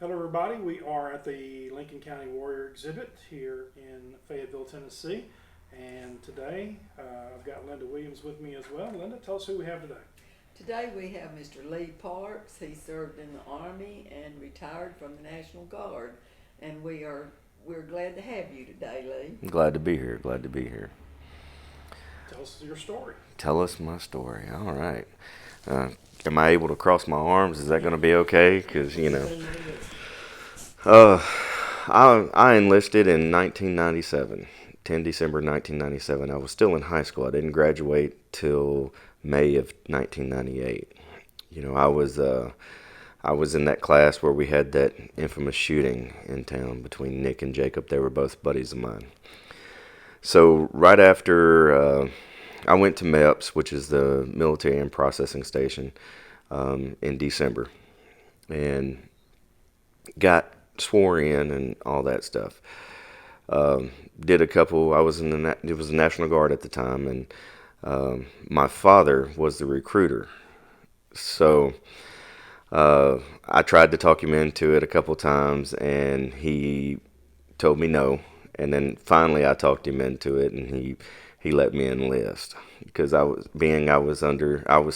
Hello, everybody. We are at the Lincoln County Warrior exhibit here in Fayetteville, Tennessee. And today I've got Linda Williams with me as well. Linda, tell us who we have today. Today we have Mr. Lee Parks. He served in the Army and retired from the National Guard. And we're glad to have you today, Lee. Glad to be here. Glad to be here. Tell us your story. Tell us my story. All right. Uh, am I able to cross my arms? Is that going to be okay? Because, uh, I enlisted in 1997, 10 December 1997. I was still in high school. I didn't graduate till May of 1998. I was in that class where we had that infamous shooting in town between Nick and Jacob. They were both buddies of mine. So right after I went to MEPS, which is the Military and Processing Station, in December, and got swore in and all that stuff. Did a couple. I was in it was the National Guard at the time, and my father was the recruiter. So I tried to talk him into it a couple times, and he told me no. And then finally, I talked him into it, and he let me enlist because I was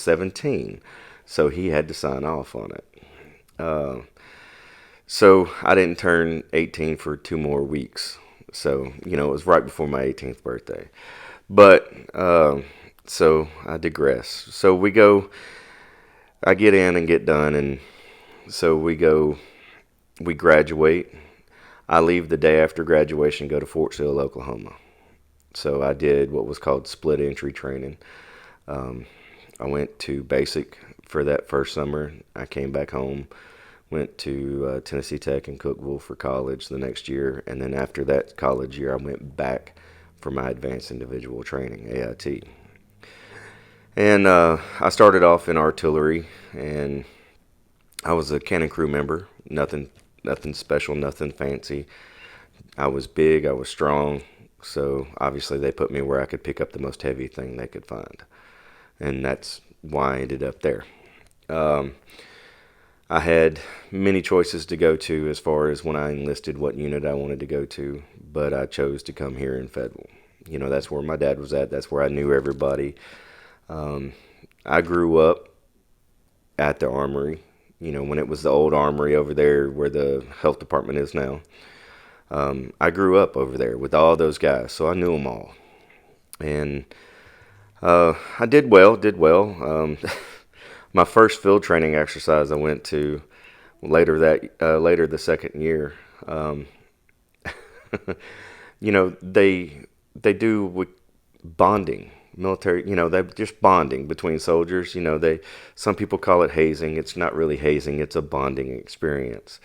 17, so he had to sign off on it. So I didn't turn 18 for 2 more weeks. So it was right before my 18th birthday. But so I digress. So I get in and get done, and so we graduate. I leave the day after graduation, go to Fort Sill, Oklahoma. So I did what was called split entry training. I went to basic for that first summer. I came back home, went to Tennessee Tech in Cookeville for college the next year. And then after that college year, I went back for my advanced individual training, AIT. And I started off in artillery, and I was a cannon crew member. Nothing special, nothing fancy. I was big, I was strong, so obviously they put me where I could pick up the most heavy thing they could find. And that's why I ended up there. I had many choices to go to as far as when I enlisted what unit I wanted to go to, but I chose to come here in Fayetteville. That's where my dad was at. That's where I knew everybody. I grew up at the armory, when it was the old armory over there where the health department is now. I grew up over there with all those guys, so I knew them all. And I did well. My first field training exercise I went to later the second year. They do with bonding, military. They're just bonding between soldiers. Some people call it hazing. It's not really hazing. It's a bonding experience.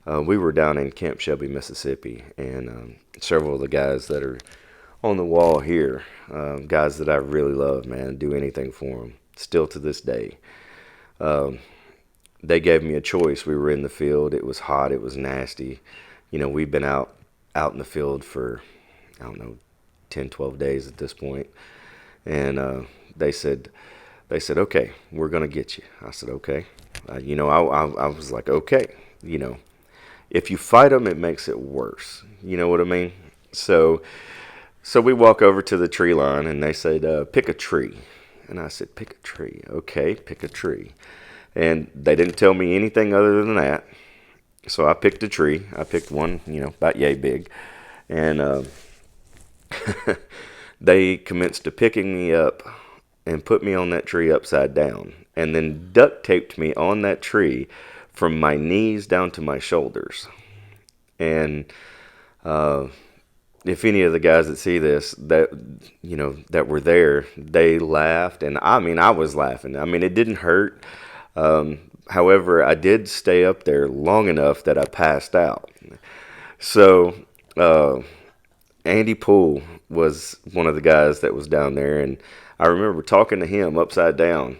We were down in Camp Shelby, Mississippi, and several of the guys that are on the wall here, guys that I really love, man, do anything for them, still to this day. They gave me a choice. We were in the field. It was hot. It was nasty. We've been out in the field for, I don't know, 10, 12 days at this point. And they said, okay, we're going to get you. I said, okay. I was like, okay, if you fight them, it makes it worse. You know what I mean? So we walk over to the tree line, and they said, pick a tree. And I said, pick a tree. Okay, pick a tree. And they didn't tell me anything other than that. So I picked a tree. I picked one, about yay big. And they commenced to picking me up and put me on that tree upside down. And then duct taped me on that tree from my knees down to my shoulders. And if any of the guys that see this that were there, they laughed, and I was laughing. It didn't hurt. However, I did stay up there long enough that I passed out. So Andy Poole was one of the guys that was down there, and I remember talking to him upside down,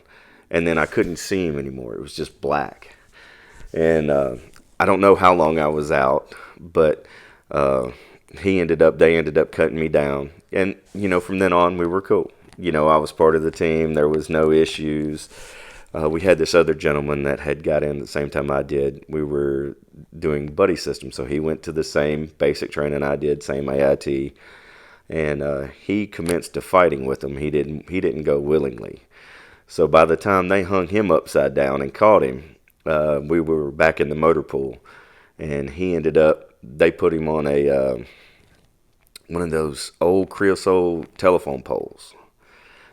and then I couldn't see him anymore. It was just black. And I don't know how long I was out, but they ended up cutting me down. And, from then on, we were cool. I was part of the team. There was no issues. we had this other gentleman that had got in at the same time I did. We were doing buddy system, so he went to the same basic training I did, same AIT, and he commenced to fighting with him. He didn't go willingly. So by the time they hung him upside down and caught him, we were back in the motor pool, and he ended up. They put him on a one of those old creosote telephone poles.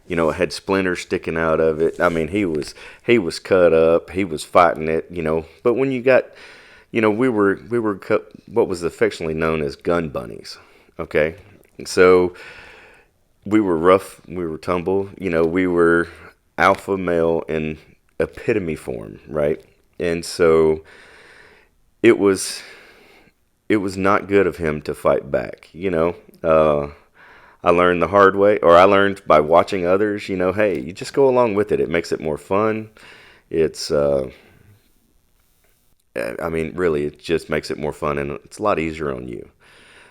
You know, it had splinters sticking out of it. I mean, he was cut up. He was fighting it. You know, but when you got, you know, we were what was affectionately known as gun bunnies. Okay, so we were rough. We were tumble. You know, we were alpha male in epitome form, right? And so it was not good of him to fight back. You know. I learned the hard way, or I learned by watching others, you know, hey, you just go along with it. It makes it more fun. It's, I mean, really, it just makes it more fun, and it's a lot easier on you.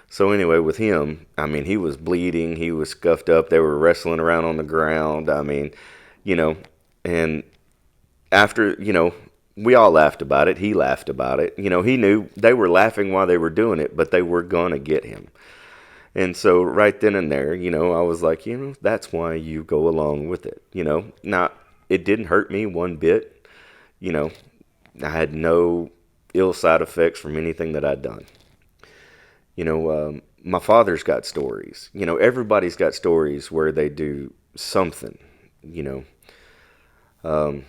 So anyway, with him, I mean, he was bleeding. He was scuffed up. They were wrestling around on the ground. I mean, you know, and after, you know, we all laughed about it. He laughed about it. You know, he knew they were laughing while they were doing it, but they were going to get him. And so right then and there, you know, I was like, you know, that's why you go along with it. You know, now it didn't hurt me one bit. You know, I had no ill side effects from anything that I'd done. You know, my father's got stories. You know, everybody's got stories where they do something, you know.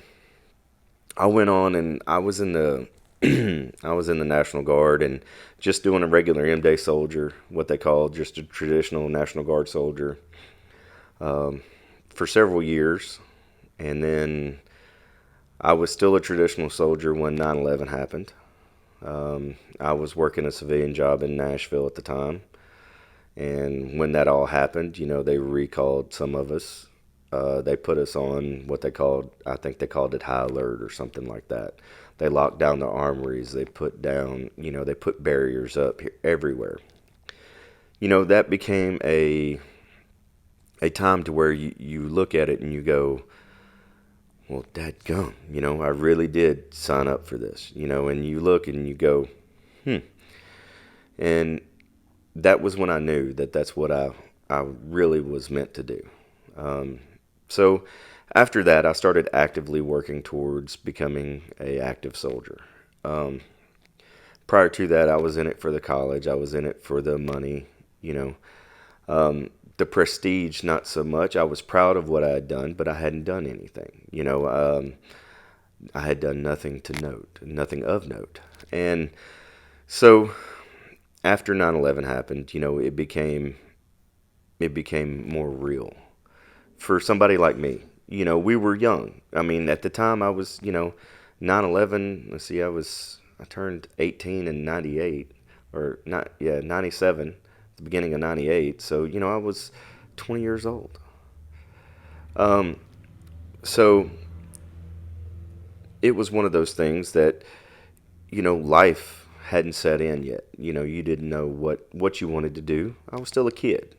I went on and I was in the I was in the National Guard and just doing a regular M-Day soldier, what they call just a traditional National Guard soldier, for several years. And then I was still a traditional soldier when 9/11 happened. I was working a civilian job in Nashville at the time. And when that all happened, you know, they recalled some of us. They put us on what they called, I think they called it high alert or something like that. They locked down the armories. They put down, you know, they put barriers up here, everywhere. You know, that became a time to where you look at it and you go, well, dadgum, you know, I really did sign up for this, you know, and you look and you go, And that was when I knew that that's what I really was meant to do. So after that, I started actively working towards becoming a active soldier. Prior to that, I was in it for the college. I was in it for the money, you know. The prestige, not so much. I was proud of what I had done, but I hadn't done anything. You know, I had done nothing to note, nothing of note. And so after 9/11 happened, you know, it became more real for somebody like me. You know, we were young. I mean, at the time I was, you know, 9/11, let's see, I turned 18 in 98, or not, yeah, 97, the beginning of 98. So, you know, I was 20 years old. So it was one of those things that, you know, life hadn't set in yet. You know, you didn't know what you wanted to do. I was still a kid.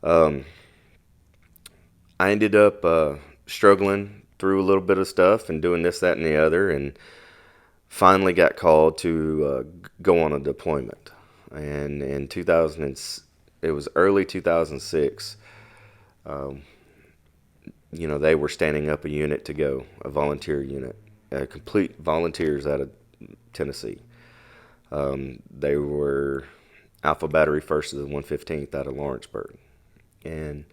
I ended up struggling through a little bit of stuff and doing this, that, and the other, and finally got called to go on a deployment. And in it was early 2006. You know, they were standing up a unit to go, a volunteer unit, complete volunteers out of Tennessee. They were Alpha Battery 1st of the 115th out of Lawrenceburg. And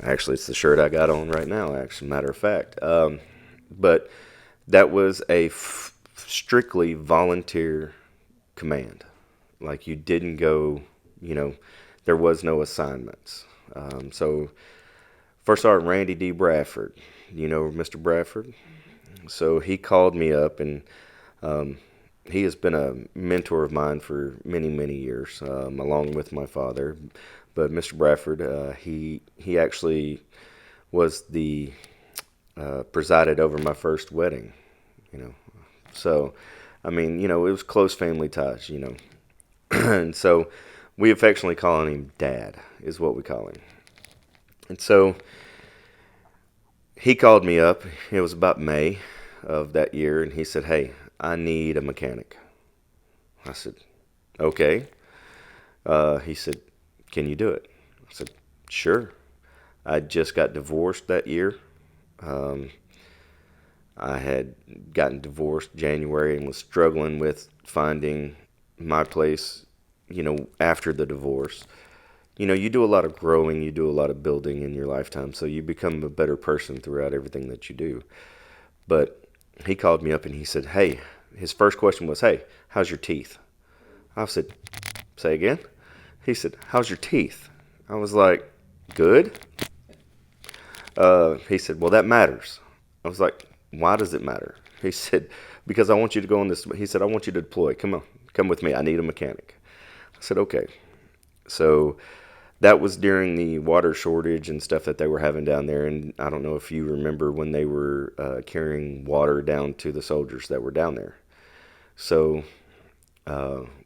actually, it's the shirt I got on right now, actually, matter of fact. But that was a strictly volunteer command. Like, you didn't go, you know, there was no assignments. So First Sergeant Randy D. Bradford, you know Mr. Bradford? So he called me up, and he has been a mentor of mine for many, many years, along with my father. But Mr. Bradford, he actually was the presided over my first wedding, you know. So, I mean, you know, it was close family ties, you know. And so we affectionately call him Dad, is what we call him. And so he called me up. It was about May of that year, and he said, "Hey, I need a mechanic." I said, "Okay." He said, "Can you do it?" I said, "Sure." I just got divorced that year. Um, I had gotten divorced January and was struggling with finding my place, after the divorce. You do a lot of growing, you do a lot of building in your lifetime, so you become a better person throughout everything that you do. But he called me up and he said, "Hey," his first question was, "Hey, how's your teeth?" I said, "Say again?" He said, "How's your teeth?" I was like, "Good." He said, "Well, that matters." I was like, "Why does it matter?" He said, "Because I want you to go on this." He said, "I want you to deploy. Come on, come with me. I need a mechanic." I said, "Okay." So that was during the water shortage and stuff that they were having down there. And I don't know if you remember when they were carrying water down to the soldiers that were down there. So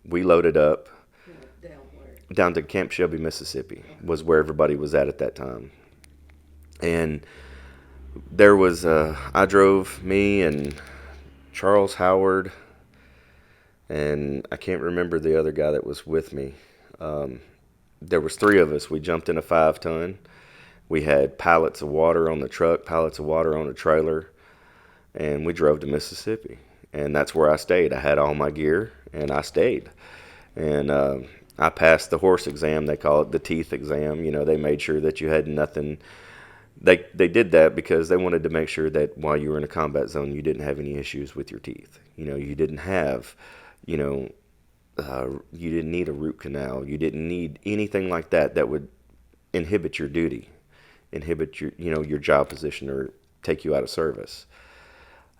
we loaded up Down where? down to Camp Shelby, Mississippi, was where everybody was at that time. And there was, I drove, me and Charles Howard, and I can't remember the other guy that was with me. There was three of us. We jumped in a 5-ton. We had pallets of water on the truck, pallets of water on the trailer, and we drove to Mississippi. And that's where I stayed. I had all my gear, and I stayed. And I passed the horse exam. They call it the teeth exam. They made sure that you had nothing. They did that because they wanted to make sure that while you were in a combat zone, you didn't have any issues with your teeth. You didn't have, you didn't need a root canal. You didn't need anything like that that would inhibit your duty, inhibit your job position, or take you out of service.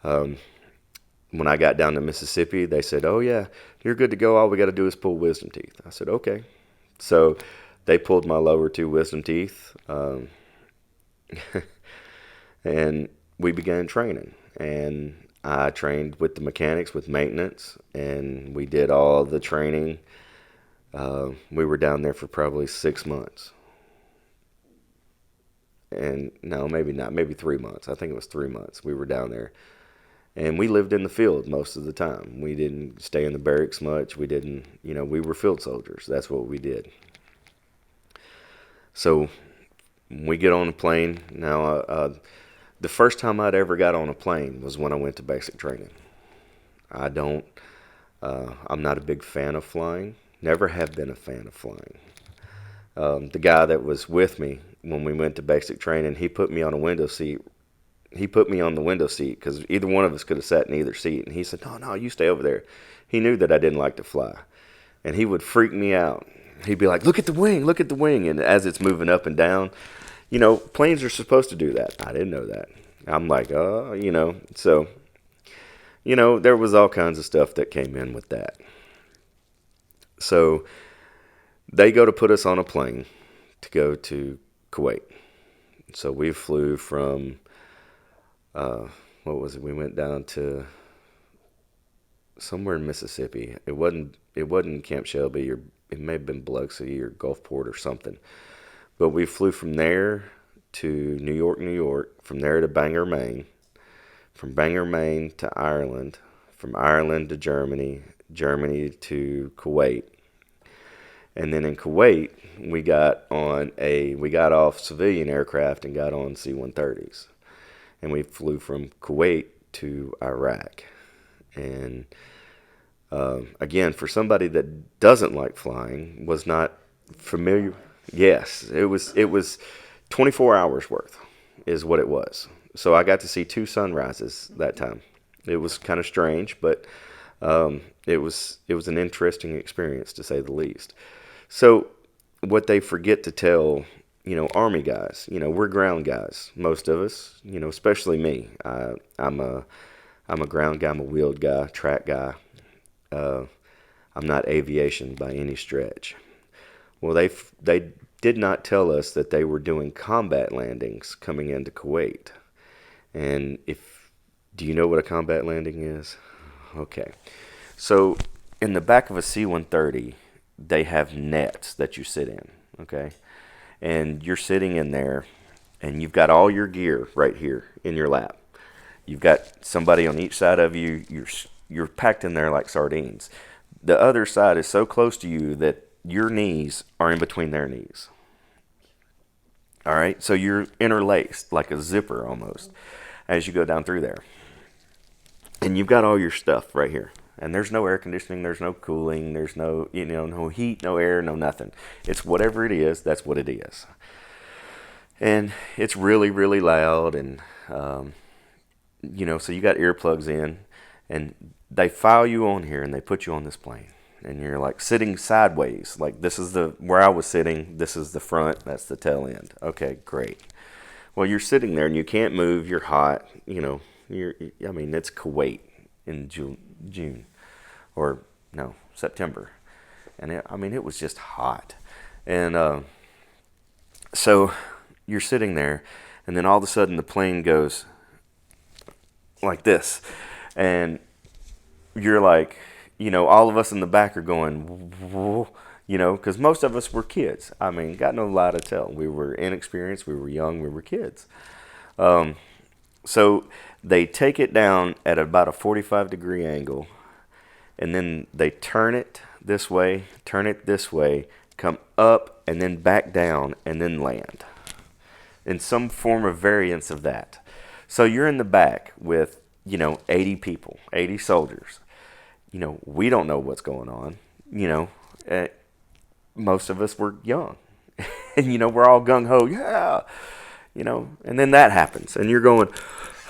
When I got down to Mississippi, they said, "Oh yeah, you're good to go. All we got to do is pull wisdom teeth." I said, "Okay." So they pulled my lower 2 wisdom teeth, and we began training. And I trained with the mechanics, with maintenance, and we did all the training. We were down there for probably 6 months. And no, maybe not, maybe 3 months. I think it was 3 months we were down there. And we lived in the field most of the time. We didn't stay in the barracks much. We didn't, we were field soldiers. That's what we did. So we get on a plane. Now, the first time I'd ever got on a plane was when I went to basic training. I'm not a big fan of flying. Never have been a fan of flying. The guy that was with me when we went to basic training, he put me on a window seat. He put me on the window seat because either one of us could have sat in either seat. And he said, no, you stay over there. He knew that I didn't like to fly. And he would freak me out. He'd be like, look at the wing. And as it's moving up and down, planes are supposed to do that. I didn't know that. I'm like, so, there was all kinds of stuff that came in with that. So they go to put us on a plane to go to Kuwait. So we flew from, what was it? We went down to somewhere in Mississippi. It wasn't Camp Shelby, or it may have been Biloxi or Gulfport or something. But we flew from there to New York, from there to Bangor, Maine, from Bangor, Maine to Ireland, from Ireland to Germany to Kuwait. And then in Kuwait, we got off civilian aircraft and got on C-130s. And we flew from Kuwait to Iraq. And again, for somebody that doesn't like flying, was not familiar. Yes, it was 24 hours worth is what it was. So I got to see 2 sunrises that time. It was kind of strange, but it was an interesting experience, to say the least. So what they forget to tell, Army guys, we're ground guys, most of us, especially me. I'm a ground guy, I'm a wheeled guy, track guy. I'm not aviation by any stretch. Well, they did not tell us that they were doing combat landings coming into Kuwait. And do you know what a combat landing is? Okay. So in the back of a C-130, they have nets that you sit in, okay? And you're sitting in there, and you've got all your gear right here in your lap. You've got somebody on each side of you. You're packed in there like sardines. The other side is so close to you that your knees are in between their knees. All right, so you're interlaced like a zipper almost as you go down through there. And you've got all your stuff right here. And there's no air conditioning, there's no cooling, there's no, no heat, no air, no nothing. It's whatever it is, that's what it is. And it's really, really loud, and so you got earplugs in, and they file you on here and they put you on this plane. And you're like sitting sideways. Like, this is where I was sitting, this is the front, that's the tail end. Okay, great. Well, you're sitting there and you can't move, you're hot, it's Kuwait in June, or no, September. And it was just hot. And so you're sitting there, and then all of a sudden the plane goes like this. And you're like, all of us in the back are going, because most of us were kids. Got no lie to tell. We were inexperienced, we were young, we were kids. So they take it down at about a 45-degree angle, and then they turn it this way, come up, and then back down, and then land in some form of variance of that. So you're in the back with, 80 people, 80 soldiers. We don't know what's going on. Most of us were young. And, we're all gung-ho, yeah. And then that happens. And you're going,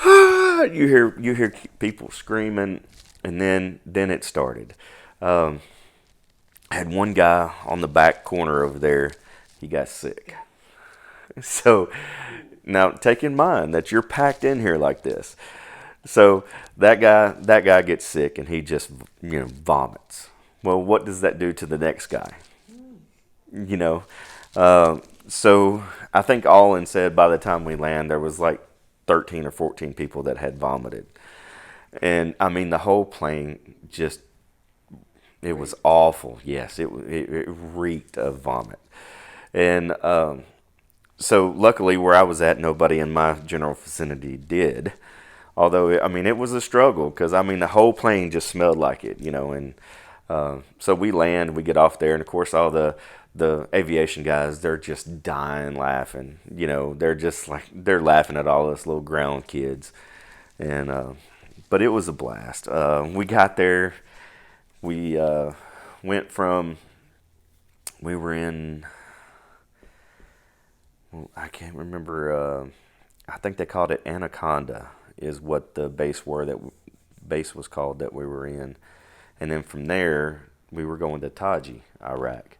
ah! You hear people screaming, and then it started. I had one guy on the back corner over there. He got sick. So now take in mind that you're packed in here like this. So that guy gets sick, and he just, vomits. Well, what does that do to the next guy? So I think all in said, by the time we land, there was like 13 or 14 people that had vomited. And the whole plane just, it was awful. Yes, it reeked of vomit. And so luckily where I was at, nobody in my general vicinity did. Although, it was a struggle, because, the whole plane just smelled like it, and so we land, we get off there, and of course all the aviation guys, they're just dying laughing, they're just like, they're laughing at all us little ground kids. And but it was a blast. We got there, we went from, we were in, I can't remember, I think they called it Anaconda is what the base was called that we were in. And then from there, we were going to Taji, Iraq.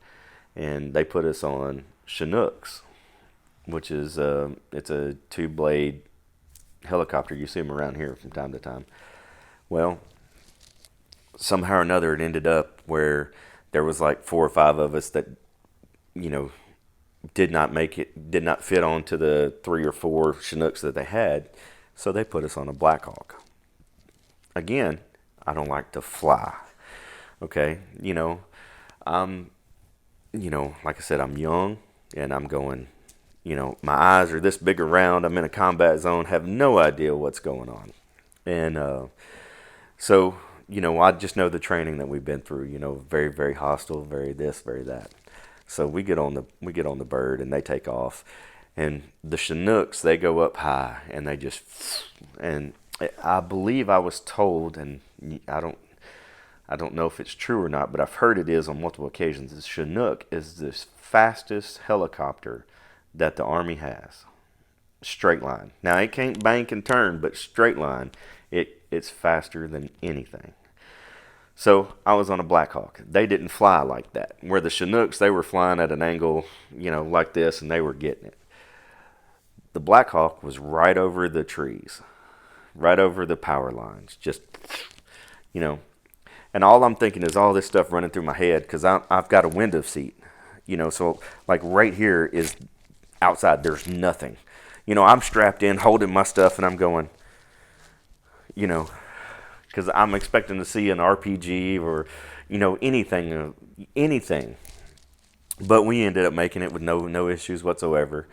And they put us on Chinooks, which is it's a two-blade helicopter. You see them around here from time to time. Well, somehow or another, it ended up where there was like 4 or 5 of us that, did not fit onto the 3 or 4 Chinooks that they had. So they put us on a Black Hawk. Again, I don't like to fly. Okay, like I said, I'm young, and I'm going, my eyes are this big around. I'm in a combat zone, have no idea what's going on. And so, I just know the training that we've been through, very, very hostile, very this, very that. So we get on the bird, and they take off. And the Chinooks, they go up high, and they just, and I believe I was told, and I don't know if it's true or not, but I've heard it is on multiple occasions. The Chinook is the fastest helicopter that the Army has. Straight line. Now, it can't bank and turn, but straight line, it's faster than anything. So I was on a Black Hawk. They didn't fly like that. Where the Chinooks, they were flying at an angle, like this, and they were getting it. The Black Hawk was right over the trees, right over the power lines, just, and all I'm thinking is all this stuff running through my head, because I've got a window seat, so like right here is outside, there's nothing. I'm strapped in, holding my stuff, and I'm going, because I'm expecting to see an RPG or, anything. But we ended up making it with no issues whatsoever.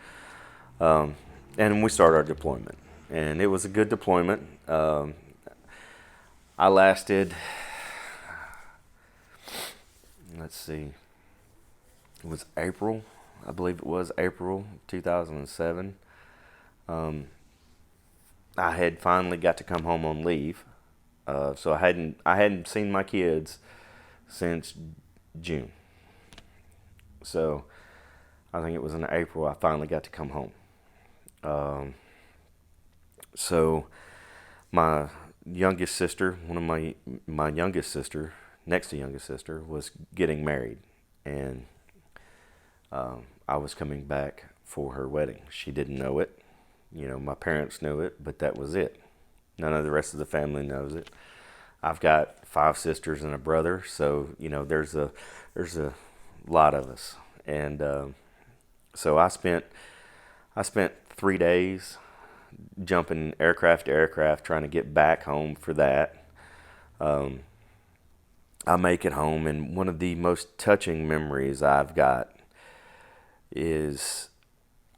and we started our deployment, and it was a good deployment. I lasted, let's see, it was April, I believe it was April 2007. I had finally got to come home on leave, so I hadn't seen my kids since June. So I think it was in April I finally got to come home. Um, so my youngest sister, one of my youngest sister, next to youngest sister, was getting married, and I was coming back for her wedding. She didn't know it. My parents knew it, but that was it. None of the rest of the family knows it. I've got 5 sisters and a brother, so there's a lot of us, and so I spent 3 days jumping aircraft to aircraft trying to get back home for that. Um, I make it home, and one of the most touching memories I've got is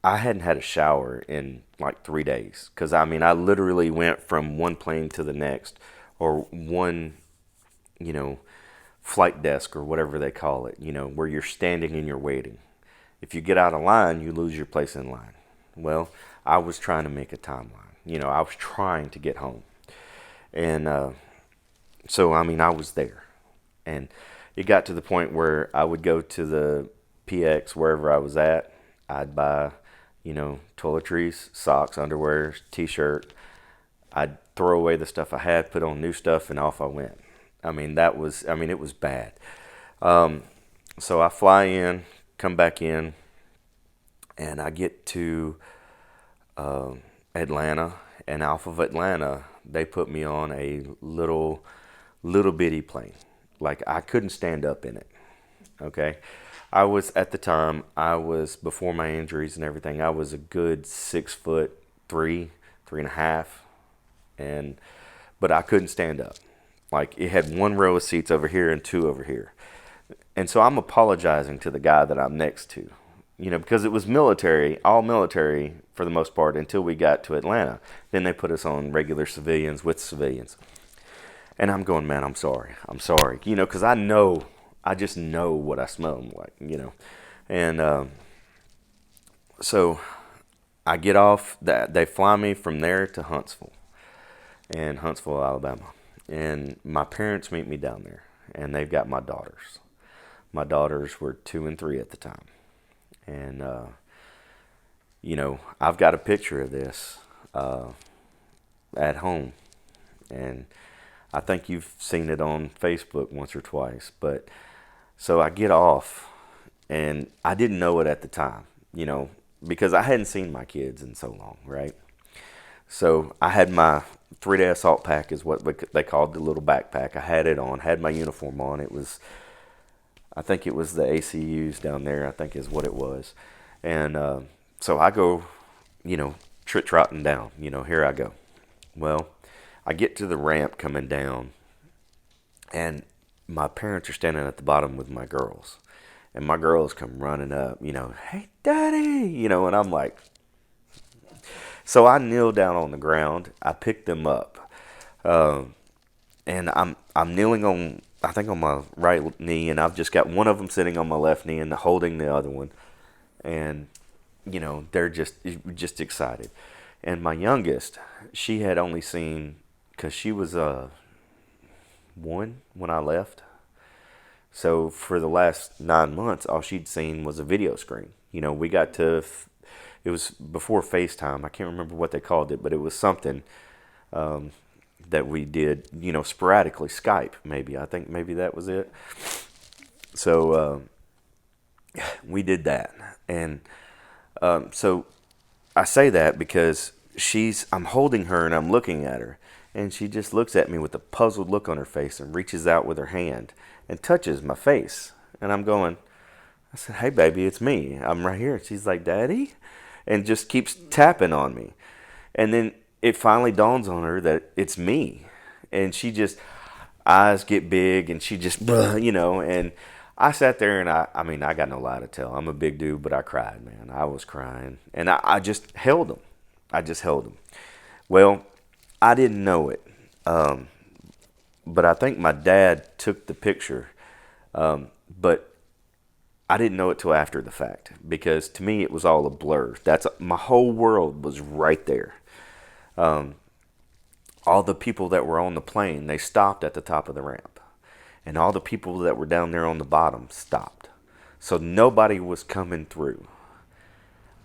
I hadn't had a shower in like 3 days, because I literally went from one plane to the next, or one, you know, flight desk or whatever they call it, where you're standing and you're waiting. If you get out of line, you lose your place in line. Well, I was trying to make a timeline. I was trying to get home. And so, I was there. And it got to the point where I would go to the PX wherever I was at. I'd buy, toiletries, socks, underwear, t-shirt. I'd throw away the stuff I had, put on new stuff, and off I went. It was bad. So I fly in, come back in, and I get to Atlanta, and off of Atlanta, they put me on a little bitty plane. Like, I couldn't stand up in it. Okay, at the time, before my injuries and everything, I was a good 6'3", 3.5", but I couldn't stand up. Like, it had one row of seats over here and 2 over here. And so I'm apologizing to the guy that I'm next to, because it was all military for the most part until we got to Atlanta. Then they put us on regular civilians with civilians. And I'm going, man, I'm sorry, because I just know what I smell like, And so I get off, they fly me from there to Huntsville, Alabama. And my parents meet me down there, and they've got my daughters. My daughters were 2 and 3 at the time. And, I've got a picture of this at home. And I think you've seen it on Facebook once or twice. But so I get off, and I didn't know it at the time, because I hadn't seen my kids in so long, right? So I had my 3-day assault pack, is what they called the little backpack. I had it on, had my uniform on. I think it was the ACUs down there, I think is what it was. And so I go, trotting down, here I go. Well, I get to the ramp coming down, and my parents are standing at the bottom with my girls. And my girls come running up, hey, Daddy, and I'm like, so I kneel down on the ground. I pick them up, and I'm kneeling on, I think, on my right knee, and I've just got one of them sitting on my left knee and holding the other one, and they're just excited. And my youngest, she had only seen, because she was 1 when I left. So for the last 9 months, all she'd seen was a video screen. We got to, it was before FaceTime. I can't remember what they called it, but it was something that we did, sporadically. Skype, maybe. I think maybe that was it. So we did that. And so I say that because I'm holding her and I'm looking at her. And she just looks at me with a puzzled look on her face and reaches out with her hand and touches my face. And I'm going, I said, hey, baby, it's me. I'm right here. And she's like, Daddy? And just keeps tapping on me. And then it finally dawns on her that it's me. And she just, eyes get big, and she just, and I sat there, and I got no lie to tell. I'm a big dude, but I cried, man. I was crying. And I just held them. I just held him. Well, I didn't know it, but I think my dad took the picture, but I didn't know it till after the fact because to me it was all a blur. That's my whole world was right there. All the people that were on the plane, they stopped at the top of the ramp, and all the people that were down there on the bottom stopped. So nobody was coming through.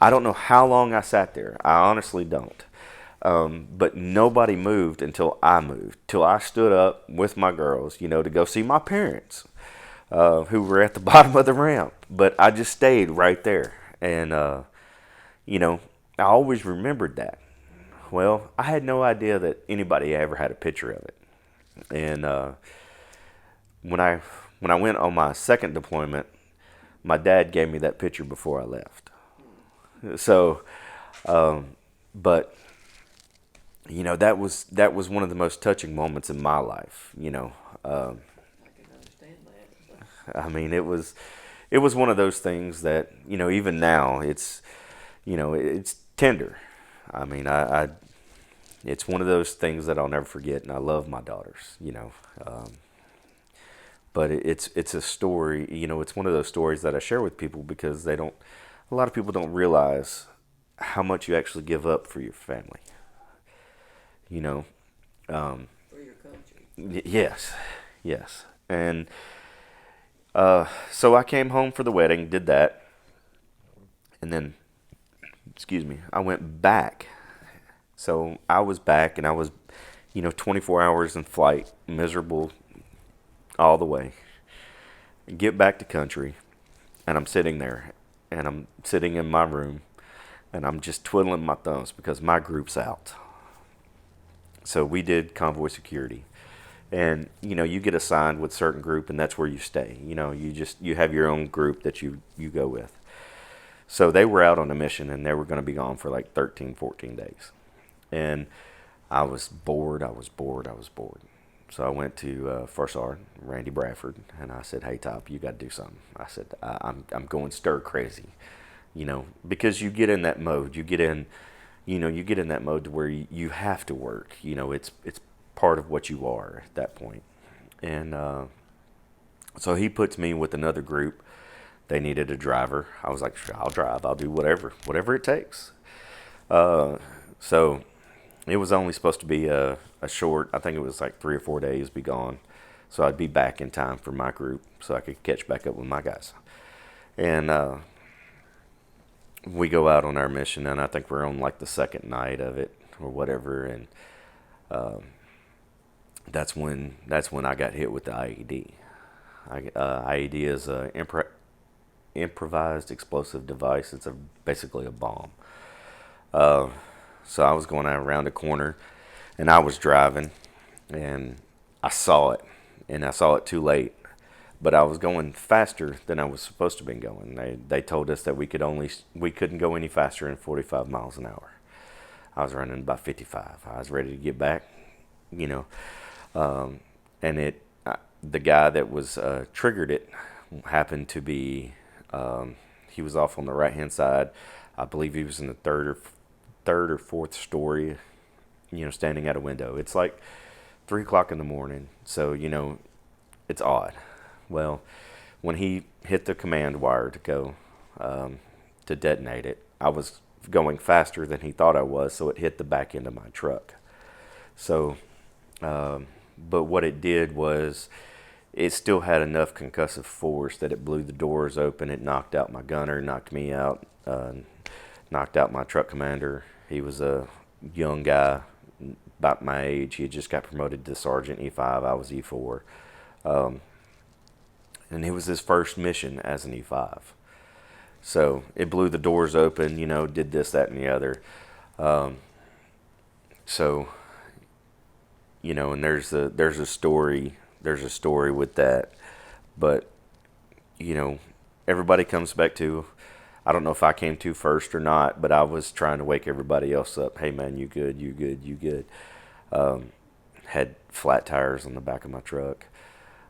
I don't know how long I sat there. I honestly don't. But nobody moved until I moved, till I stood up with my girls, to go see my parents, who were at the bottom of the ramp. But I just stayed right there. And, I always remembered that. Well, I had no idea that anybody ever had a picture of it. And when I went on my second deployment, my dad gave me that picture before I left. So, but that was one of the most touching moments in my life. I can understand that. I mean, it was one of those things that even now it's it's tender. I mean, it's one of those things that I'll never forget, and I love my daughters. But it's a story. It's one of those stories that I share with people because a lot of people don't realize how much you actually give up for your family. For your country. Yes. And so I came home for the wedding, did that, and then, I went back. So I was back, and I was, 24 hours in flight, miserable all the way. Get back to country, and I'm sitting there, and I'm sitting in my room, and I'm just twiddling my thumbs because my group's out. So we did convoy security, and you get assigned with certain group, and that's where you stay. You have your own group that you go with. So they were out on a mission, and they were going to be gone for like 13, 14 days. And I was bored. So I went to First Sergeant Randy Bradford, and I said, "Hey, Top, you got to do something." I said, "I'm going stir crazy," because you get in that mode. You get in that mode to where you have to work. It's part of what you are at that point. And so he puts me with another group. They needed a driver. I was like, "Sure, I'll drive. I'll do whatever it takes." So it was only supposed to be a short, I think it was like 3 or 4 days, be gone. So I'd be back in time for my group so I could catch back up with my guys. And we go out on our mission, and I think we're on like the second night of it or whatever. And that's when I got hit with the IED. IED is a improvised explosive device. It's basically a bomb. So I was going around a corner, and I was driving, and I saw it, and I saw it too late. But I was going faster than I was supposed to be going. They told us that we couldn't go any faster than 45 miles an hour. I was running about 55. I was ready to get back, and the guy that was triggered it happened to be he was off on the right hand side. I believe he was in the third or fourth story, standing at a window. It's like 3 o'clock in the morning, so it's odd. Well, when he hit the command wire to go to detonate it, I was going faster than he thought I was, so it hit the back end of my truck. So, but what it did was it still had enough concussive force that it blew the doors open. It knocked out my gunner, knocked me out, knocked out my truck commander. He was a young guy, about my age. He had just got promoted to sergeant, E5. I was E4. And it was his first mission as an E5. So it blew the doors open, did this, that, and the other. So, and there's a story with that. But, everybody comes back to, I don't know if I came to first or not, but I was trying to wake everybody else up. Hey man, you good. Had flat tires on the back of my truck,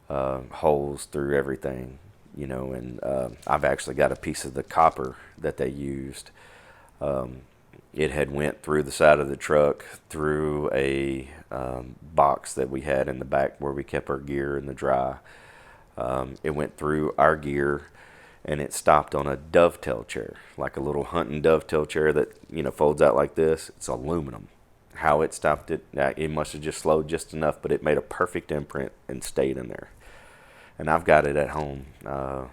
holes through everything, and I've actually got a piece of the copper that they used It had went through the side of the truck, through a box that we had in the back where we kept our gear in the dry. It went through our gear, and it stopped on a dovetail chair, like a little hunting dovetail chair that folds out like this. It's aluminum. How it stopped it, it must have just slowed just enough, but it made a perfect imprint and stayed in there. And I've got it at home. I'm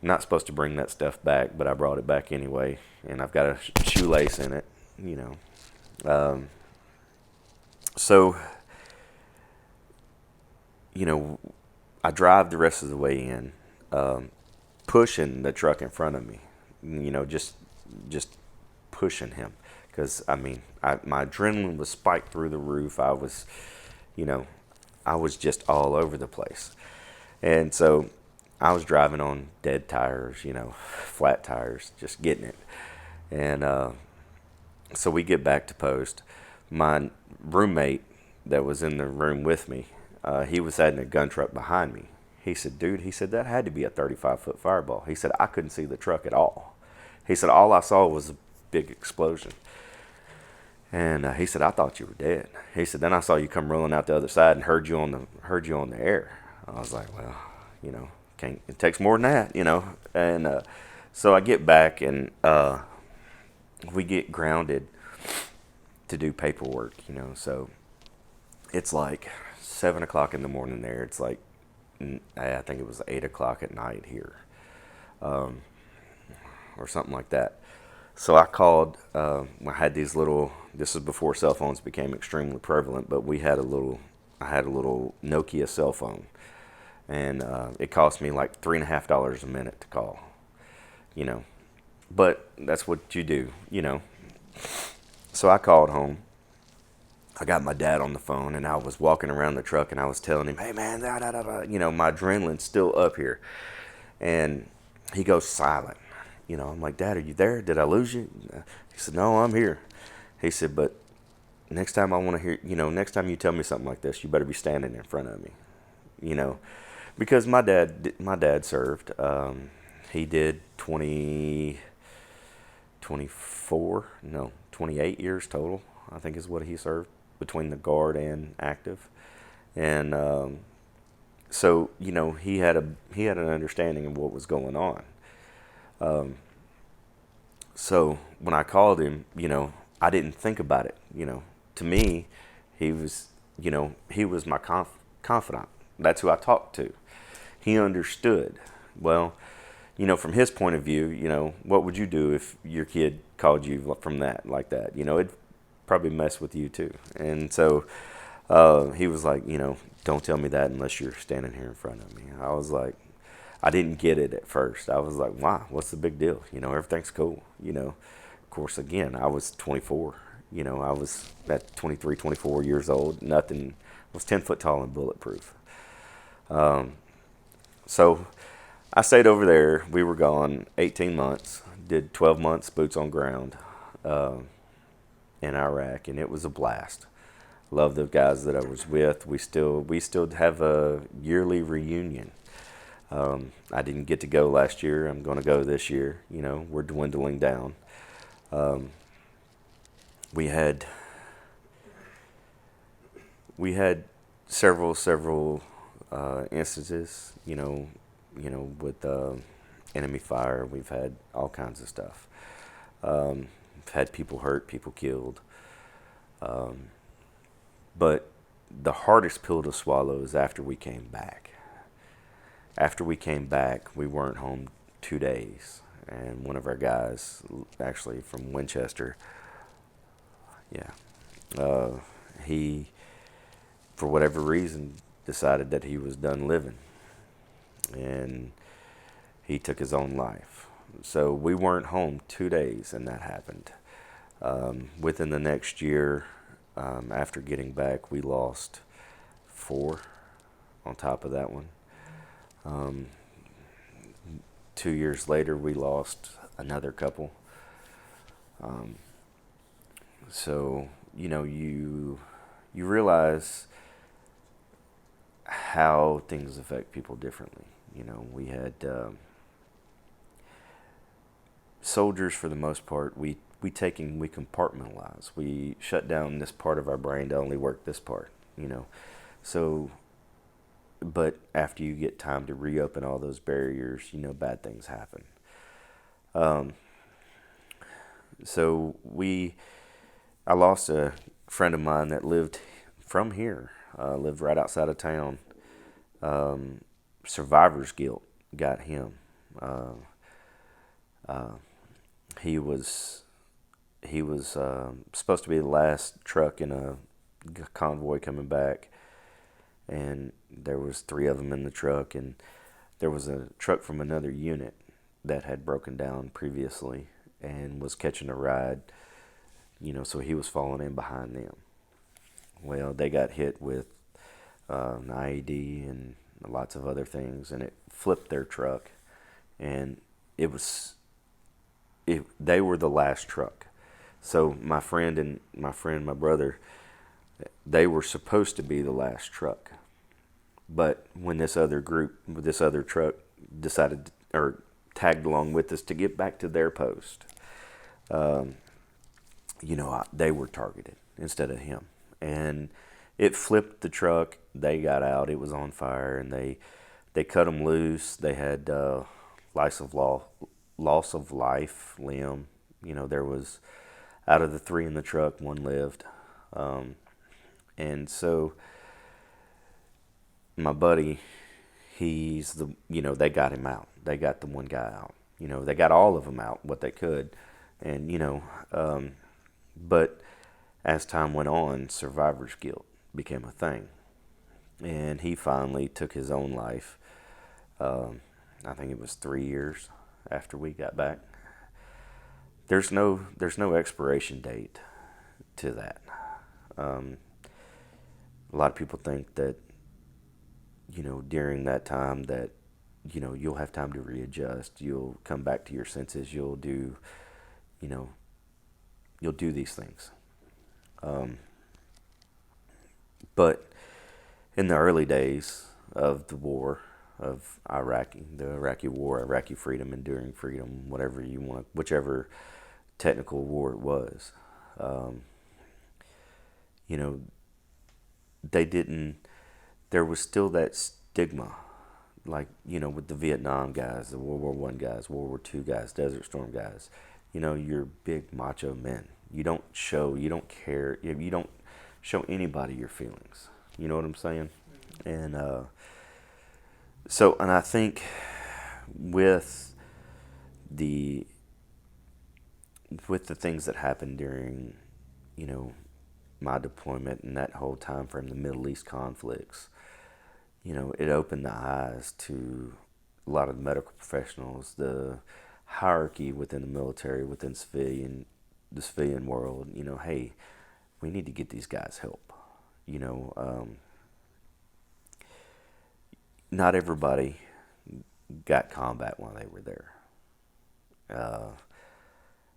not supposed to bring that stuff back, but I brought it back anyway, and I've got a shoelace in it. So I drive the rest of the way in, pushing the truck in front of me, just pushing him, because my adrenaline was spiked through the roof. I was just all over the place, and so I was driving on dead tires, flat tires, just getting it, and so we get back to post. My roommate that was in the room with me, he was in a gun truck behind me. He said, dude, that had to be a 35-foot fireball. He said, I couldn't see the truck at all. He said, all I saw was a big explosion. And he said, I thought you were dead. He said, then I saw you come rolling out the other side and heard you on the air. I was like, well, it takes more than that, And so I get back, and we get grounded to do paperwork, So it's like 7 o'clock in the morning there. It's like, I think it was 8 o'clock at night here, or something like that. So I called. I had these little. This is before cell phones became extremely prevalent, but I had a little Nokia cell phone, and it cost me like $3.50 a minute to call. But that's what you do, So I called home. I got my dad on the phone, and I was walking around the truck, and I was telling him, hey, man, da, da, da, da. My adrenaline's still up here. And he goes silent. I'm like, Dad, are you there? Did I lose you? He said, no, I'm here. He said, but next time I want to hear, next time you tell me something like this, you better be standing in front of me, because my dad served. He did 28 years total, I think is what he served, between the guard and active. And so he had an understanding of what was going on. So when I called him, I didn't think about it. To me, he was my confidant. That's who I talked to. He understood. Well, from his point of view, what would you do if your kid called you from that, like that? It'd probably mess with you too. And so he was like, don't tell me that unless you're standing here in front of me. I was like, I didn't get it at first. I was like, wow, what's the big deal? Everything's cool. Of course, again, I was 24. I was at 23, 24 years old. Nothing. I was 10 foot tall and bulletproof. So I stayed over there. We were gone 18 months. Did 12 months boots on ground in Iraq, and it was a blast. Love the guys that I was with. We still have a yearly reunion. I didn't get to go last year. I'm going to go this year. We're dwindling down. We had several instances, with enemy fire. We've had all kinds of stuff. We've had people hurt, people killed. But the hardest pill to swallow is after we came back. After we came back, we weren't home 2 days. And one of our guys, actually from Winchester, he, for whatever reason, decided that he was done living. And he took his own life. So we weren't home 2 days, and that happened. Within the next year, after getting back, we lost 4 on top of that one. 2 years later, we lost another couple. So, you realize how things affect people differently. We had soldiers, for the most part, we take and we compartmentalize. We shut down this part of our brain to only work this part, you know. So, but after you get time to reopen all those barriers, you know, bad things happen. Um, so I lost a friend of mine that lived from here, lived right outside of town. Survivor's guilt got him. Uh, he was supposed to be the last truck in a convoy coming back, and there was three of them in the truck, and there was a truck from another unit that had broken down previously and was catching a ride, you know, so he was falling in behind them. Well, they got hit with an IED and lots of other things, and it flipped their truck, and they were the last truck. So my my brother, they were supposed to be the last truck. But when this other truck decided or tagged along with us to get back to their post, you know, they were targeted instead of him. And it flipped the truck. They got out. It was on fire, and they cut them loose. They had loss of life, limb. You know, there was, out of the three in the truck, one lived. And so my buddy, they got him out. They got the one guy out. You know, they got all of them out, what they could. And, you know, but as time went on, survivor's guilt became a thing. And he finally took his own life. I think it was 3 years after we got back. There's no expiration date to that. A lot of people think that, you know, during that time that, you know, you'll have time to readjust. You'll come back to your senses. You'll do these things. But in the early days of the war, of the Iraqi war, Iraqi freedom, enduring freedom, whatever you want, whichever technical war it was, you know, there was still that stigma, like, you know, with the Vietnam guys, the World War I guys, World War II guys, Desert Storm guys, you know, you're big macho men. You don't care, you don't show anybody your feelings. You know what I'm saying? And and I think with the things that happened during, you know, my deployment and that whole time frame, the Middle East conflicts, you know, it opened the eyes to a lot of the medical professionals, the hierarchy within the military, within the civilian world. You know, hey, we need to get these guys help. You know, not everybody got combat while they were there.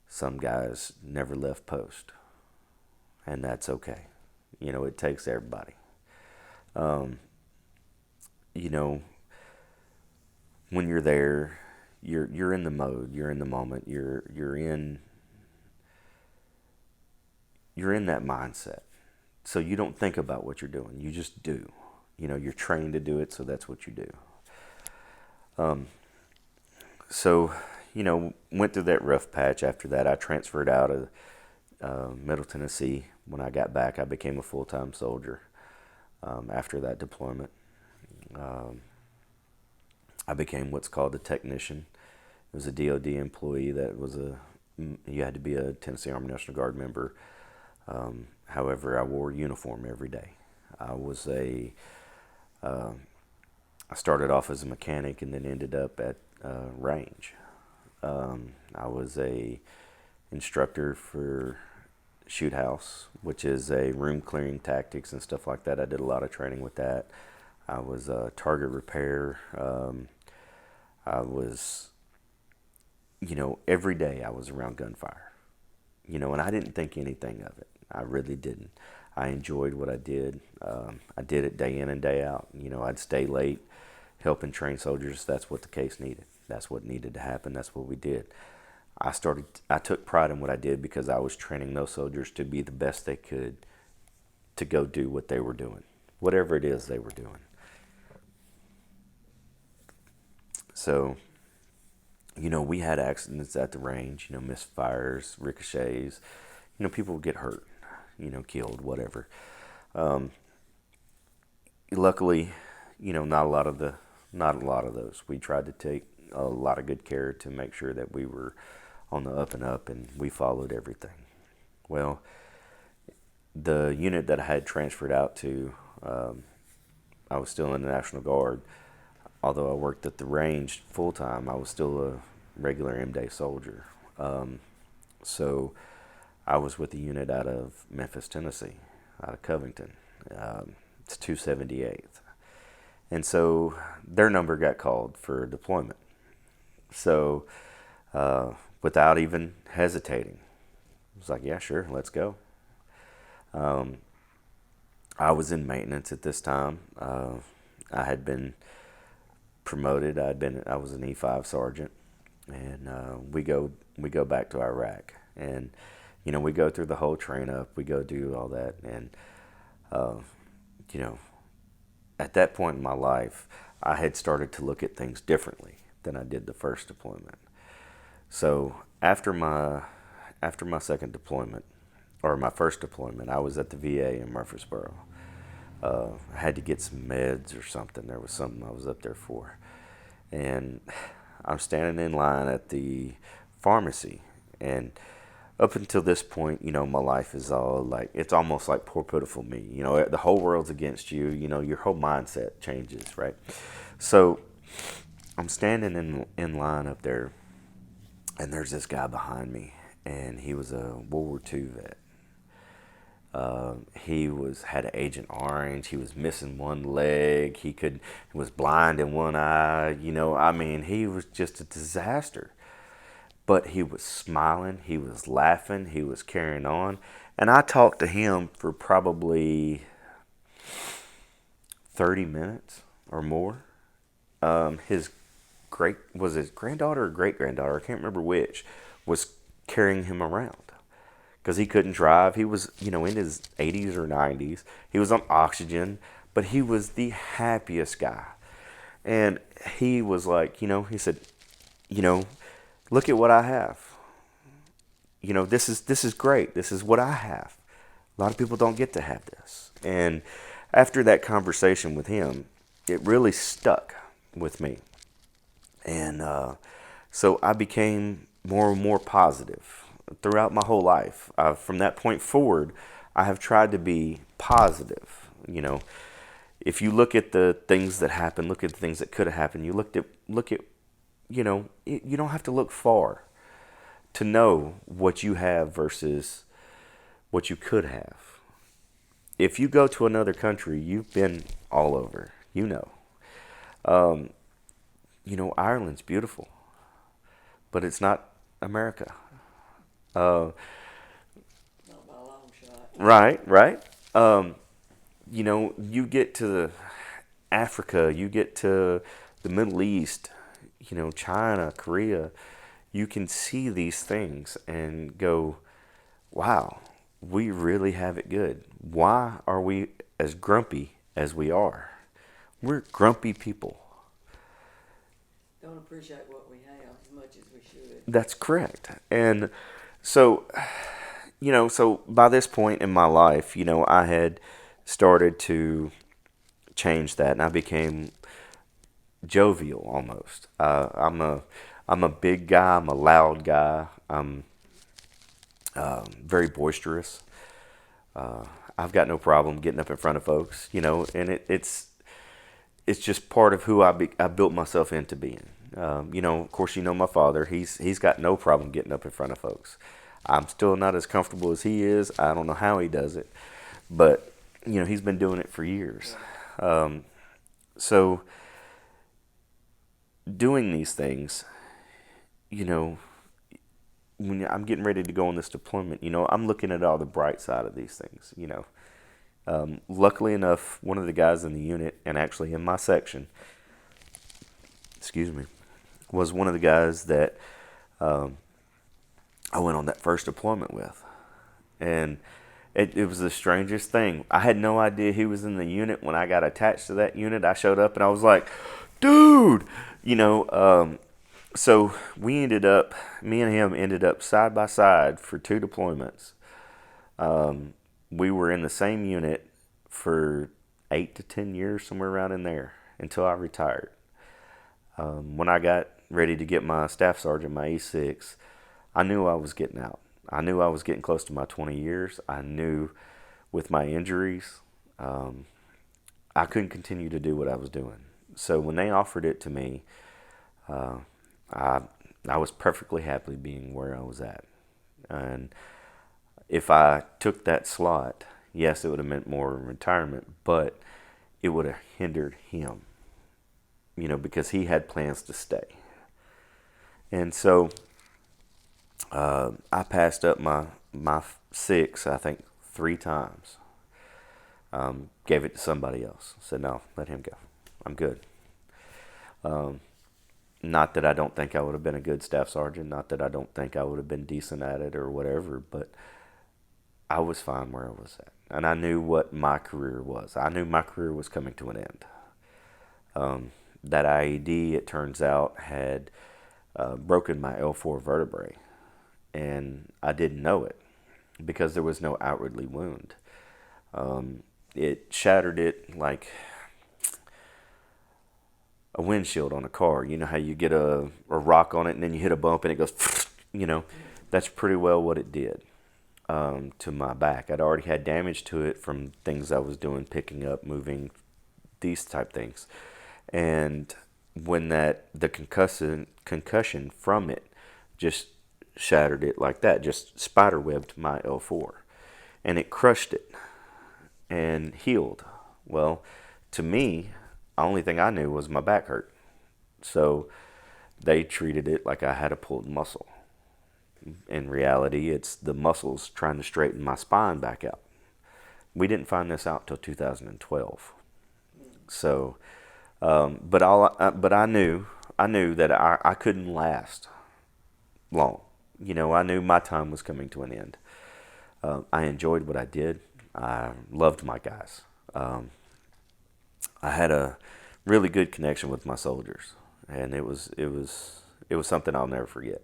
Some guys never left post, and that's okay. You know, it takes everybody. You know, when you're there, you're in the mode, you're in the moment, you're in that mindset. So you don't think about what you're doing, you just do. You know, you're trained to do it, so that's what you do. So, you know, went through that rough patch. After that, I transferred out of Middle Tennessee. When I got back, I became a full-time soldier after that deployment. I became what's called a technician. It was a DOD employee you had to be a Tennessee Army National Guard member. However, I wore a uniform every day. I started off as a mechanic and then ended up at range. I was a instructor for Shoot House, which is a room clearing tactics and stuff like that. I did a lot of training with that. I was a target repair. I was, you know, every day I was around gunfire, you know, and I didn't think anything of it. I really didn't. I enjoyed what I did. I did it day in and day out. You know, I'd stay late helping train soldiers. That's what the case needed. That's what needed to happen. That's what we did. I took pride in what I did because I was training those soldiers to be the best they could to go do what they were doing, whatever it is they were doing. So, we had accidents at the range, misfires, ricochets, people would get hurt, killed, whatever. Luckily, not a lot of those. We tried to take a lot of good care to make sure that we were on the up and up, and we followed everything. Well, the unit that I had transferred out to, I was still in the National Guard. Although I worked at the range full time, I was still a regular M-Day soldier. So I was with a unit out of Memphis, Tennessee, out of Covington. It's 278th. And so their number got called for deployment. So without even hesitating, I was like, yeah, sure, let's go. I was in maintenance at this time. I had been promoted. I was an E5 sergeant, and we go back to Iraq, and we go through the whole train up. We go do all that, and at that point in my life, I had started to look at things differently than I did the first deployment. So after my second deployment, or my first deployment, I was at the VA in Murfreesboro. I had to get some meds or something. There was something I was up there for. And I'm standing in line at the pharmacy. And up until this point, my life is all like, it's almost like poor pitiful me. The whole world's against you. Your whole mindset changes, right? So I'm standing in line up there, and there's this guy behind me. And he was a World War II vet. He had an Agent Orange. He was missing one leg. He was blind in one eye. He was just a disaster. But he was smiling. He was laughing. He was carrying on. And I talked to him for probably 30 minutes or more. His granddaughter or great-granddaughter, I can't remember which, was carrying him around. Because he couldn't drive. He was, in his 80s or 90s. He was on oxygen, but he was the happiest guy. And he was like, he said, look at what I have. This is great. This is what I have. A lot of people don't get to have this. And after that conversation with him, it really stuck with me. And so I became more and more positive throughout my whole life. From that point forward, I have tried to be positive. If you look at the things that happened, look at the things that could have happened. You look at, you don't have to look far to know what you have versus what you could have. If you go to another country, you've been all over. Ireland's beautiful, but it's not America. Not by a long shot. Right. You get to Africa, you get to the Middle East, China, Korea, you can see these things and go, wow, we really have it good. Why are we as grumpy as we are? We're grumpy people. Don't appreciate what we have as much as we should. That's correct. And so by this point in my life, I had started to change that, and I became jovial almost. I'm a big guy. I'm a loud guy. I'm very boisterous. I've got no problem getting up in front of folks, and it's just part of who I built myself into being. Of course, my father. He's got no problem getting up in front of folks. I'm still not as comfortable as he is. I don't know how he does it, but he's been doing it for years. So doing these things, when I'm getting ready to go on this deployment, I'm looking at all the bright side of these things. Luckily enough, one of the guys in the unit, and actually in my section, was one of the guys that I went on that first deployment with. And it was the strangest thing. I had no idea he was in the unit. When I got attached to that unit, I showed up and I was like, dude, so me and him ended up side by side for 2 deployments. We were in the same unit for 8 to 10 years, somewhere around in there, until I retired. When I got ready to get my staff sergeant, my E6, I knew I was getting out. I knew I was getting close to my 20 years. I knew with my injuries, I couldn't continue to do what I was doing. So when they offered it to me, I was perfectly happy being where I was at. And if I took that slot, yes, it would have meant more retirement, but it would have hindered him, because he had plans to stay. And so I passed up my 6, I think, 3 times. Gave it to somebody else. Said, no, let him go. I'm good. Not that I don't think I would have been a good staff sergeant. Not that I don't think I would have been decent at it or whatever. But I was fine where I was at. And I knew what my career was. I knew my career was coming to an end. That IED, it turns out, had broken my L4 vertebrae. And I didn't know it because there was no outwardly wound. It shattered it like a windshield on a car. You know how you get a rock on it and then you hit a bump and it goes, that's pretty well what it did to my back. I'd already had damage to it from things I was doing, picking up, moving, these type things. And when the concussion from it just shattered it like that, just spiderwebbed my L4. And it crushed it and healed. Well, to me, the only thing I knew was my back hurt. So they treated it like I had a pulled muscle. In reality, it's the muscles trying to straighten my spine back out. We didn't find this out till 2012. So, but I knew that I couldn't last long. I knew my time was coming to an end. I enjoyed what I did. I loved my guys. I had a really good connection with my soldiers, and it was something I'll never forget.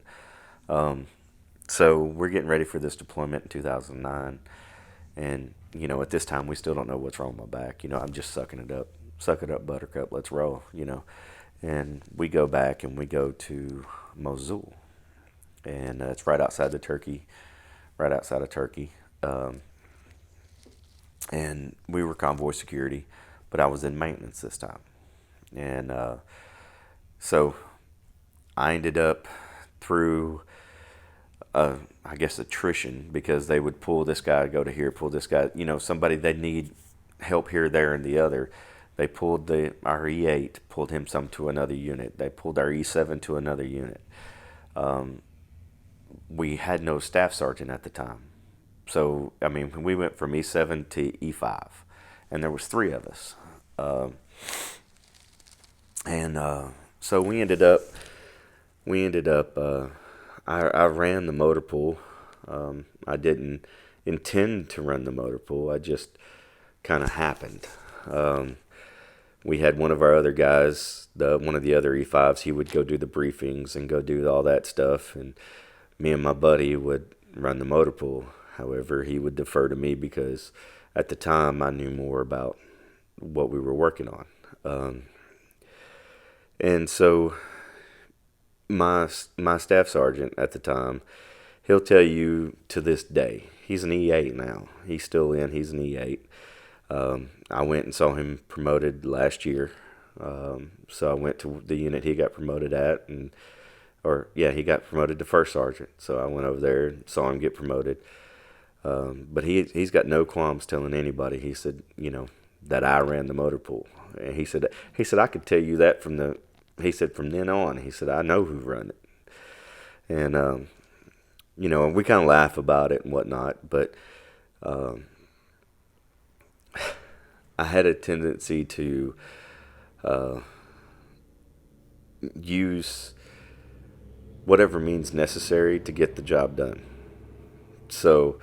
So we're getting ready for this deployment in 2009, and at this time we still don't know what's wrong with my back. I'm just sucking it up. Suck it up, Buttercup. Let's roll. And we go back and we go to Mosul, and it's right outside of Turkey. And we were convoy security, but I was in maintenance this time. And so I ended up through, I guess, attrition, because they would pull this guy, go to here, pull this guy, somebody they need help here, there, and the other. They pulled our E8, pulled him some to another unit. They pulled our E7 to another unit. We had no staff sergeant at the time. So, we went from E7 to E5, and there was 3 of us. So we ended up, I ran the motor pool. I didn't intend to run the motor pool. I just kind of happened. We had one of our other guys, one of the other E5s, he would go do the briefings and go do all that stuff, and me and my buddy would run the motor pool. However, he would defer to me because at the time I knew more about what we were working on. And so my staff sergeant at the time, he'll tell you to this day, he's an E8 now. He's still in, he's an E8. I went and saw him promoted last year. So I went to the unit he got promoted at, he got promoted to first sergeant. So I went over there and saw him get promoted. But he's got no qualms telling anybody. He said, that I ran the motor pool. And he said I could tell you that from then on. He said, I know who run it. And we kind of laugh about it and whatnot. But I had a tendency to use whatever means necessary to get the job done. So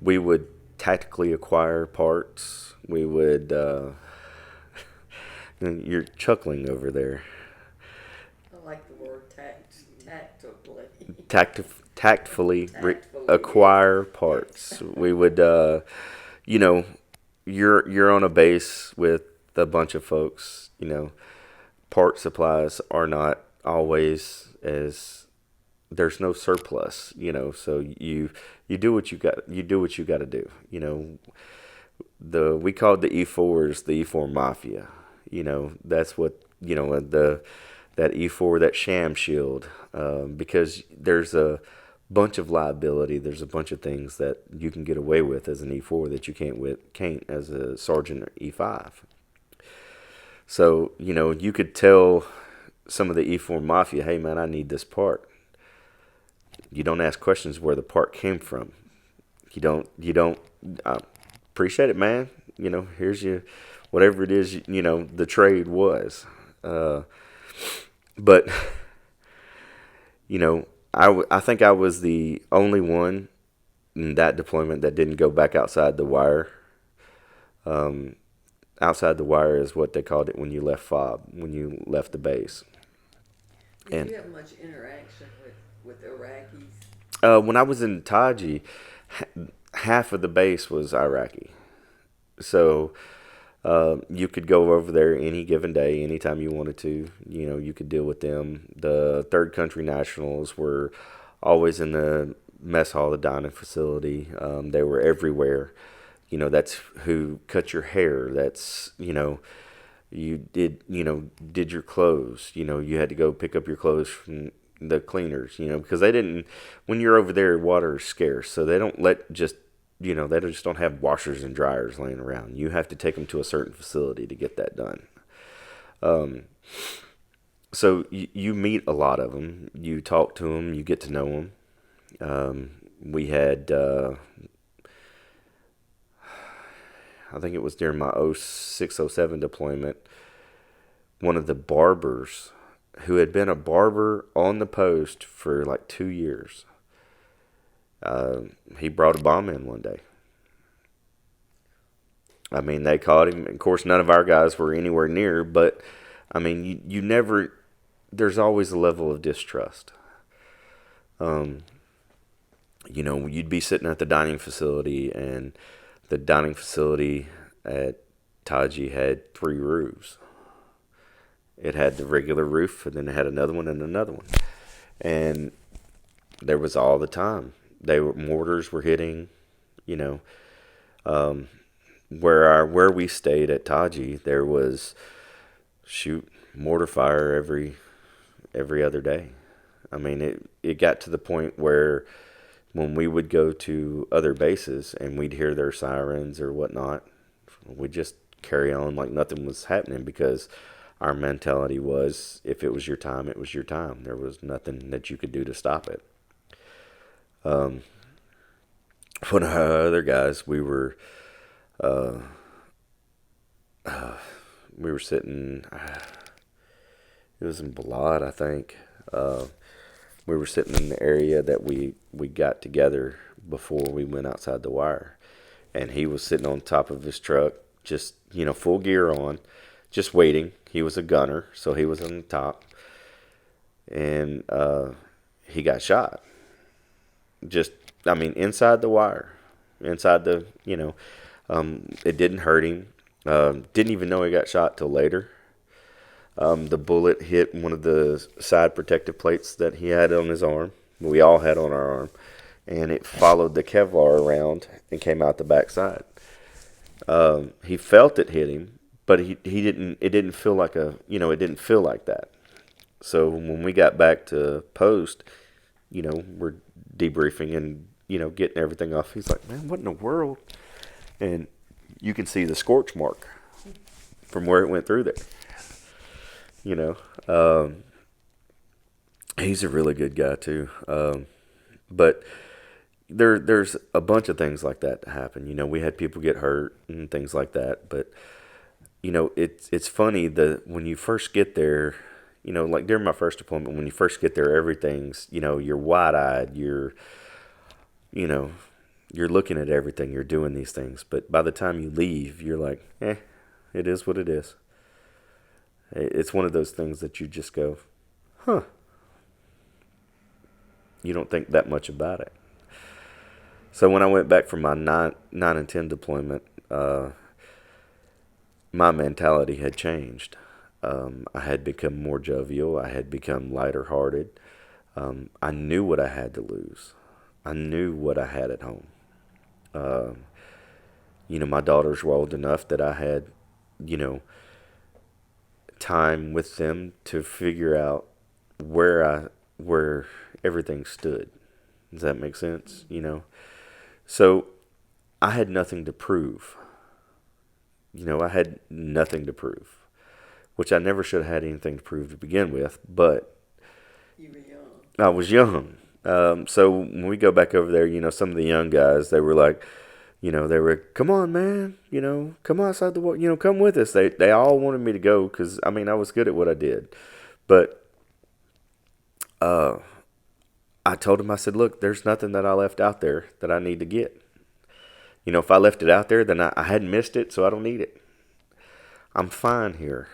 we would tactically acquire parts. We would. You're chuckling over there. I like the word tactically. Tactfully Tactfully, acquire parts. We would, you know, you're on a base with a bunch of folks. You know, part supplies are not always as there's no surplus. You know, so you do what you got. You do what you got to do. You know, we called the E4s the E4 Mafia. You know, that's what that E4, that sham shield, because there's a bunch of liability. There's a bunch of things that you can get away with as an E4 that you can't as a sergeant E5. So you could tell some of the E4 Mafia, hey man, I need this part. You don't ask questions where the part came from. You don't. I appreciate it, man. Here's your whatever it is. The trade was. But I think I was the only one in that deployment that didn't go back outside the wire. Outside the wire is what they called it when you left FOB, when you left the base. Did you have much interaction with Iraqis? When I was in Taji, half of the base was Iraqi. So you could go over there any given day, anytime you wanted to. You could deal with them. The third country nationals were always in the mess hall, the dining facility. They were everywhere. That's who cut your hair. That's, you did your clothes. You had to go pick up your clothes from the cleaners, because they didn't, when you're over there, water is scarce. So they don't they just don't have washers and dryers laying around. You have to take them to a certain facility to get that done. So you meet a lot of them. You talk to them. You get to know them. We had, I think it was during my 06-07 deployment, one of the barbers who had been a barber on the post for like 2 years. He brought a bomb in one day. I mean, they caught him. Of course, none of our guys were anywhere near, but I mean, you never, there's always a level of distrust. You'd be sitting at the dining facility, and the dining facility at Taji had 3 roofs. It had the regular roof, and then it had another one and another one. And there was all the time. Mortars were hitting, where we stayed at Taji, there was mortar fire every other day. I mean, it got to the point where when we would go to other bases and we'd hear their sirens or whatnot, we'd just carry on like nothing was happening, because our mentality was, if it was your time, it was your time. There was nothing that you could do to stop it. One of our other guys, we were sitting, it was in Balad, I think. We were sitting in the area that we got together before we went outside the wire. And he was sitting on top of his truck, just, full gear on, just waiting. He was a gunner, so he was on the top. And he got shot. Inside the wire. Inside the, it didn't hurt him. Didn't even know he got shot till later. The bullet hit one of the side protective plates that he had on his arm. We all had on our arm. And it followed the Kevlar around and came out the backside. He felt it hit him, but he didn't, it didn't feel like it didn't feel like that. So when we got back to post, we're debriefing and, getting everything off. He's like, man, what in the world? And you can see the scorch mark from where it went through there. He's a really good guy too. But there's a bunch of things like that to happen. We had people get hurt and things like that. But, it's funny that when you first get there, like during my first deployment, when you first get there, everything's, you're wide-eyed, you know, you're looking at everything, you're doing these things. But by the time you leave, you're like, it is what it is. It's one of those things that you just go, huh. You don't think that much about it. So when I went back from my 9 and 10 deployment, my mentality had changed. I had become more jovial. I had become lighter hearted. I knew what I had to lose. I knew what I had at home. My daughters were old enough that I had, time with them to figure out where everything stood. Does that make sense? So I had nothing to prove. I had nothing to prove, which I never should have had anything to prove to begin with, but You were young. I was young. So when we go back over there, some of the young guys, they were like, come on, man, come outside the wall, come with us. They all wanted me to go because, I was good at what I did. But I told them, I said, look, there's nothing that I left out there that I need to get. If I left it out there, then I hadn't missed it, so I don't need it. I'm fine here.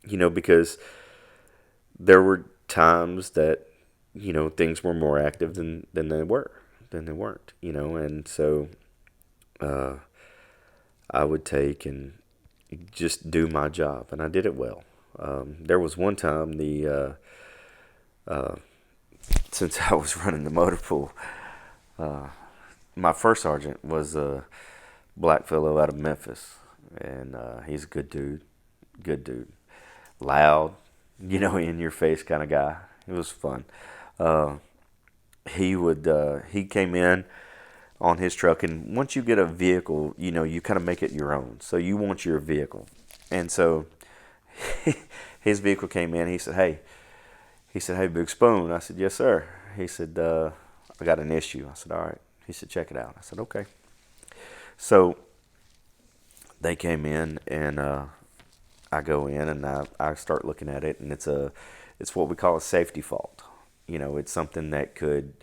Because there were times that, things were more active than they weren't, and so I would take and just do my job, and I did it well. There was one time since I was running the motor pool, my first sergeant was a black fellow out of Memphis, and he's a good dude, loud, in your face kind of guy. It was fun. He came in on his truck, and once you get a vehicle, you kind of make it your own. So you want your vehicle, and so his vehicle came in. He said, "Hey, Big Spoon." I said, "Yes, sir." He said, "I got an issue." I said, "All right." He said, "Check it out." I said, "Okay." So they came in, and I go in, and I start looking at it, and it's what we call a safety fault. It's something that could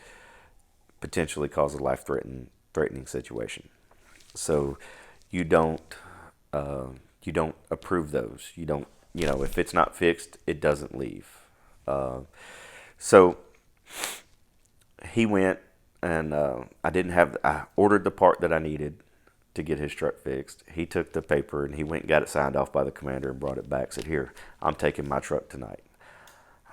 potentially cause a life-threatening situation. So you don't approve those. You don't, if it's not fixed, it doesn't leave. So he went, and I ordered the part that I needed to get his truck fixed. He took the paper, and he went and got it signed off by the commander and brought it back. Said, "Here, I'm taking my truck tonight."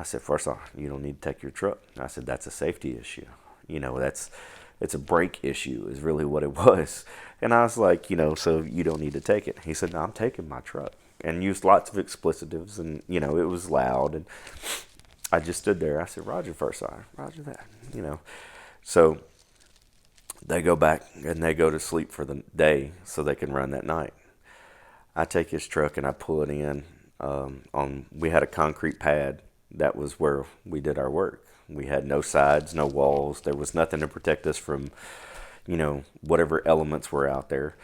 I said, "First off, you don't need to take your truck." I said, "That's a safety issue. It's a brake issue is really what it was." And I was like, so you don't need to take it. He said, "No, I'm taking my truck," and used lots of explicitives, and, it was loud. And I just stood there. I said, "Roger, first sergeant, roger that," So they go back, and they go to sleep for the day so they can run that night. I take his truck, and I pull it in. We had a concrete pad. That was where we did our work. We had no sides, no walls. There was nothing to protect us from, whatever elements were out there.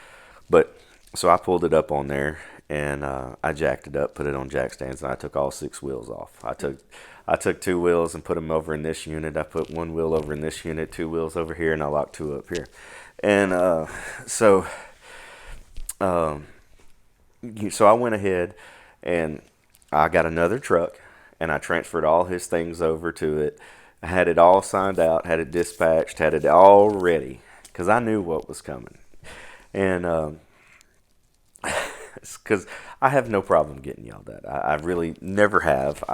But so I pulled it up on there, and I jacked it up, put it on jack stands, and I took all 6 wheels off. I took 2 wheels and put them over in this unit. I put 1 wheel over in this unit, 2 wheels over here, and I locked 2 up here. And so I went ahead, and I got another truck, and I transferred all his things over to it. I had it all signed out, had it dispatched, had it all ready, because I knew what was coming. And because I have no problem getting yelled at. I really never have.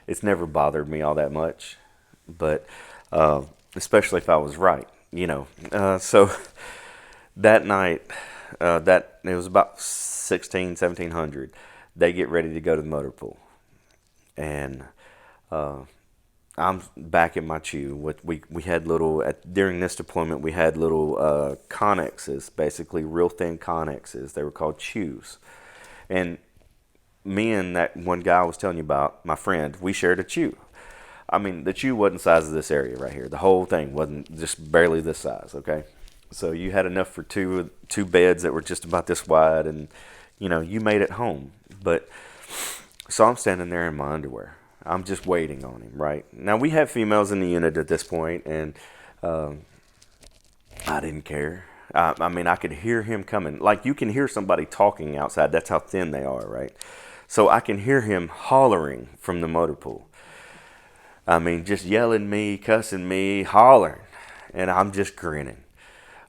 It's never bothered me all that much. But especially if I was right, So that night, it was about 1700. They get ready to go to the motor pool. And I'm back in my chew. We had during this deployment, we had little connexes, basically real thin connexes. They were called chews. And me and that one guy I was telling you about, my friend, we shared a chew. The chew wasn't the size of this area right here. The whole thing wasn't, just barely this size, okay? So you had enough for two beds that were just about this wide, and, you made it home. But So I'm standing there in my underwear. I'm just waiting on him, right? Now, we have females in the unit at this point, and I didn't care. I mean, I could hear him coming. Like, you can hear somebody talking outside. That's how thin they are, right? So I can hear him hollering from the motor pool. I mean, just yelling me, cussing me, hollering. And I'm just grinning.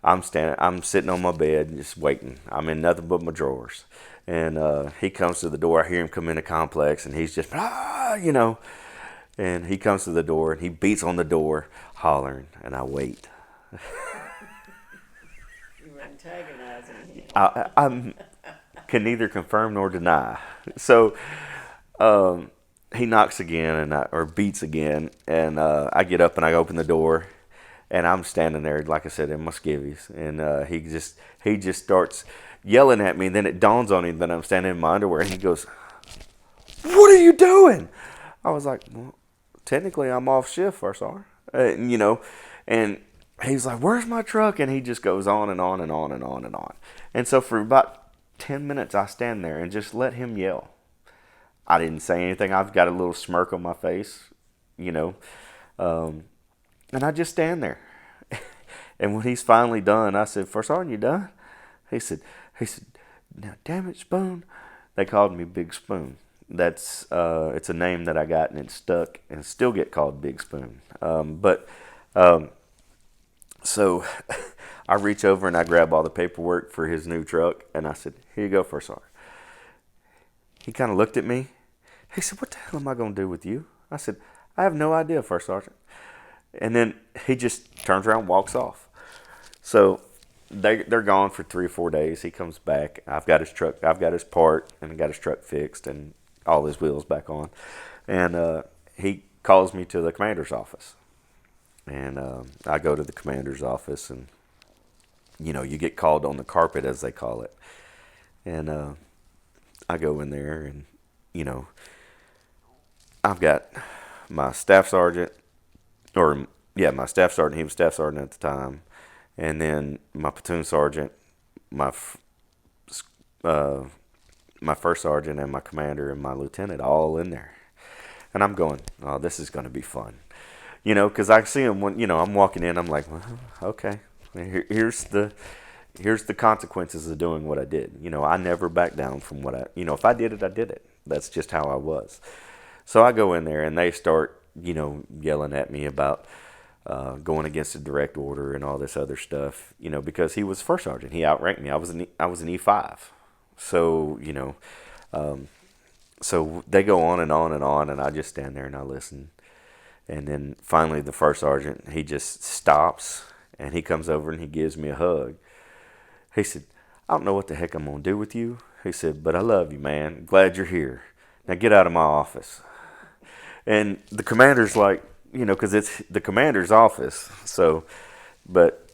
I'm sitting on my bed just waiting. I'm in nothing but my drawers. And he comes to the door. I hear him come in the complex, and he's just, you know. And he comes to the door, and he beats on the door, hollering. And I wait. You were antagonizing him. I can neither confirm nor deny. So he knocks again, or beats again, and I get up and I open the door, and I'm standing there, like I said, in my skivvies, and he just starts yelling at me, and then it dawns on him that I'm standing in my underwear, and he goes, "What are you doing?" I was like, "Well, technically I'm off shift, First Sergeant," you know, and he's like, "Where's my truck?" And he just goes on and on and on and on and on. And so for about 10 minutes, I stand there and just let him yell. I didn't say anything. I've got a little smirk on my face, you know, and I just stand there. And when he's finally done, I said, "First Sergeant, you done?" He said, "Now, damn it, Spoon." They called me Big Spoon. That's it's a name that I got, and it stuck, and still get called Big Spoon. So I reach over and I grab all the paperwork for his new truck, and I said, "Here you go, First Sergeant." He kind of looked at me. He said, "What the hell am I going to do with you?" I said, "I have no idea, First Sergeant." And then he just turns around and walks off. So they're gone for 3 or 4 days. He comes back. I've got his truck. I've got his part, and I got his truck fixed and all his wheels back on. And he calls me to the commander's office. And I go to the commander's office, and, you know, you get called on the carpet, as they call it. And I go in there, and, you know, I've got my staff sergeant, my staff sergeant. He was staff sergeant at the time. And then my platoon sergeant, my first sergeant, and my commander and my lieutenant all in there. And I'm going, "Oh, this is going to be fun." You know, because I see him when, you know, I'm walking in, I'm like, "Well, okay, here's the consequences of doing what I did." You know, I never back down from if I did it, I did it. That's just how I was. So I go in there, and they start, you know, yelling at me about going against a direct order and all this other stuff, you know, because he was first sergeant. He outranked me. I was an E5. So, you know, so they go on and on and on, and I just stand there and I listen. And then finally the first sergeant, he just stops, and he comes over and he gives me a hug. He said, "I don't know what the heck I'm going to do with you." He said, "But I love you, man. Glad you're here. Now get out of my office." And the commander's like, you know, because it's the commander's office. So, but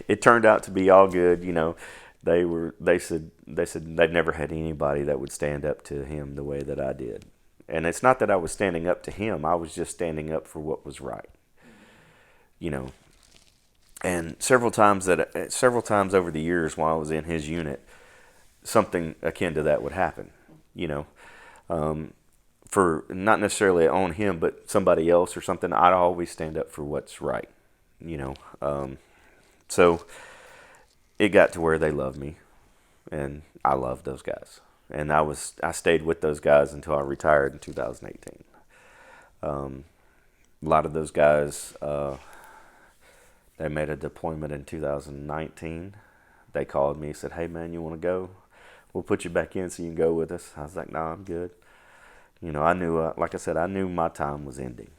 it turned out to be all good. You know, they said they'd never had anybody that would stand up to him the way that I did. And it's not that I was standing up to him. I was just standing up for what was right. You know, and several times over the years while I was in his unit, something akin to that would happen. You know, for not necessarily on him, but somebody else or something. I'd always stand up for what's right. You know, so it got to where they loved me, and I loved those guys. And I stayed with those guys until I retired in 2018. A lot of those guys, they made a deployment in 2019. They called me and said, "Hey, man, you want to go? We'll put you back in so you can go with us." I was like, "No, I'm good." You know, I knew, like I said, I knew my time was ending.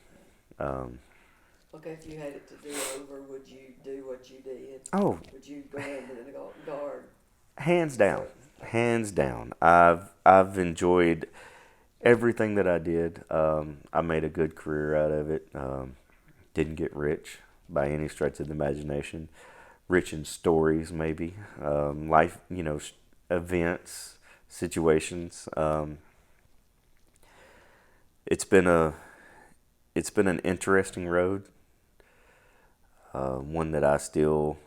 Okay, if you had it to do over, would you do what you did? Oh, Would you go into the guard? hands down. Hands down. I've enjoyed everything that I did. I made a good career out of it. Didn't get rich by any stretch of the imagination. Rich in stories, maybe. Life, you know, events, situations. It's been an interesting road. One that I still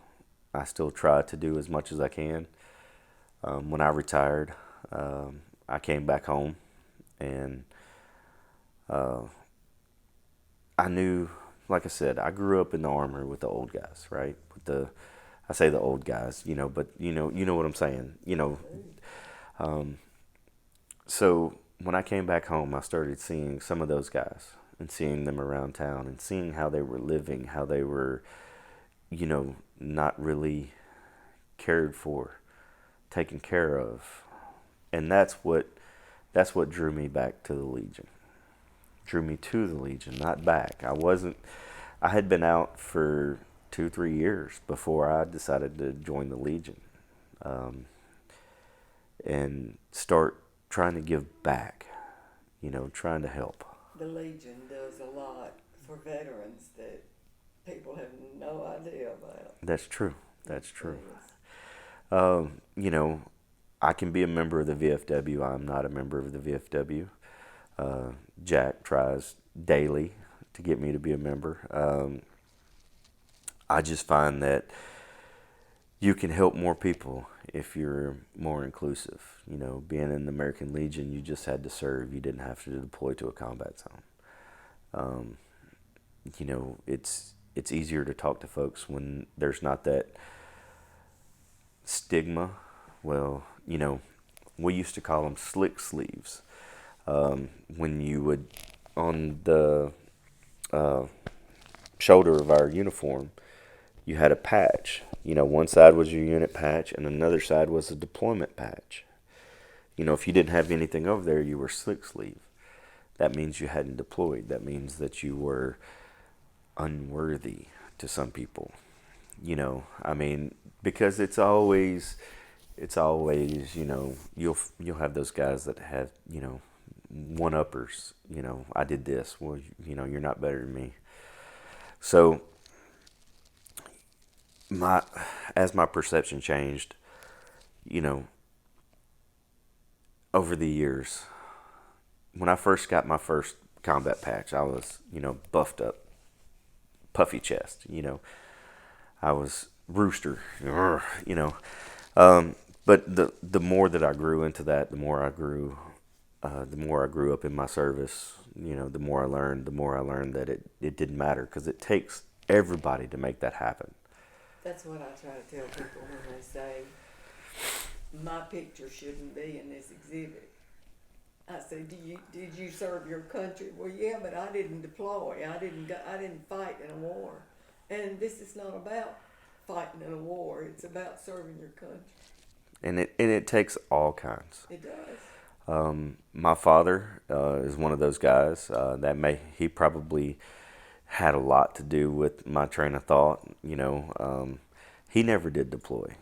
try to do as much as I can. When I retired, I came back home, And I knew, like I said, I grew up in the armor with the old guys, right? I say the old guys, but you know what I'm saying, So when I came back home, I started seeing some of those guys and seeing them around town and seeing how they were living, how they were, not really cared for, taken care of. And that's what drew me back to the Legion. Drew me to the Legion, not back. I had been out for 2-3 years before I decided to join the Legion, and start trying to give back, trying to help. The Legion does a lot for veterans that people have no idea about. That's true. That's true. Yes. I can be a member of the VFW. I'm not a member of the VFW. Jack tries daily to get me to be a member. I just find that you can help more people if you're more inclusive. Being in the American Legion, you just had to serve. You didn't have to deploy to a combat zone. It's easier to talk to folks when there's not that stigma. Well, we used to call them slick sleeves. When you would, on the shoulder of our uniform, you had a patch. One side was your unit patch and another side was a deployment patch. If you didn't have anything over there, you were slick sleeve. That means you hadn't deployed. That means that you were unworthy to some people. Because it's always, you'll have those guys that have, one-uppers. I did this. Well, you're not better than me. So as my perception changed, over the years, when I first got my first combat patch, I was, buffed up, puffy chest, I was rooster, but the more that I grew into that, the more I grew up in my service, the more I learned that it didn't matter, because it takes everybody to make that happen. That's what I try to tell people when they say, my picture shouldn't be in this exhibit. I say, did you serve your country? Well, yeah, but I didn't deploy. I didn't fight in a war. And this is not about fighting in a war. It's about serving your country. And it takes all kinds. It does. My father is one of those guys he probably had a lot to do with my train of thought. He never did deploy.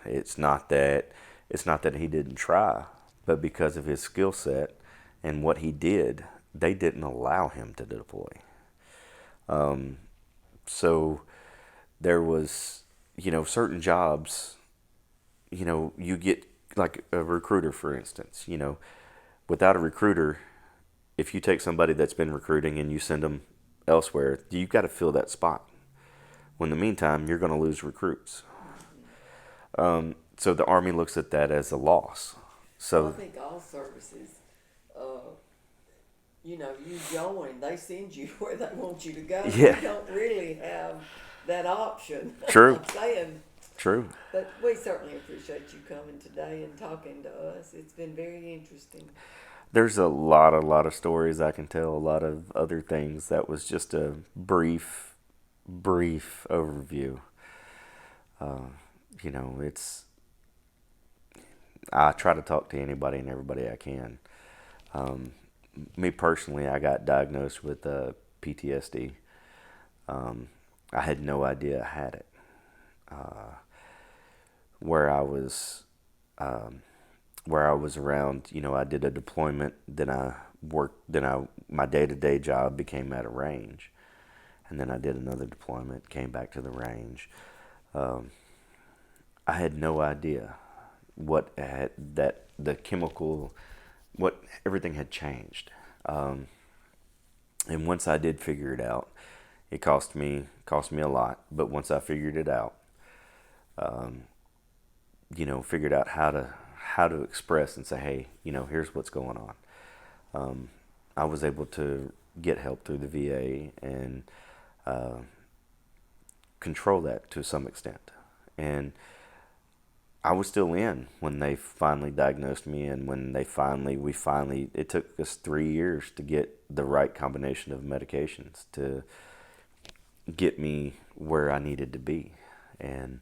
It's not that he didn't try, but because of his skill set and what he did, they didn't allow him to deploy. So there was, certain jobs, you get, like a recruiter, for instance. Without a recruiter, if you take somebody that's been recruiting and you send them elsewhere, you've got to fill that spot. Well, in the meantime, you're going to lose recruits. So the Army looks at that as a loss. So I think all services, you join, they send you where they want you to go. Yeah. You don't really have that option. True. I'm saying. True. But we certainly appreciate you coming today and talking to us. It's been very interesting. There's a lot of stories I can tell, a lot of other things. That was just a brief overview. I try to talk to anybody and everybody I can. Me personally, I got diagnosed with PTSD. I had no idea I had it. Where I was around, I did a deployment, then my day-to-day job became at a range. And then I did another deployment, came back to the range. I had no idea what everything had changed. And once I did figure it out, it cost me a lot. But once I figured it out, figured out how to express and say, hey, here's what's going I was able to get help through the VA and control that to some extent. And I was still in when they finally diagnosed me, and when we finally, it took us 3 years to get the right combination of medications to get me where I needed to be, and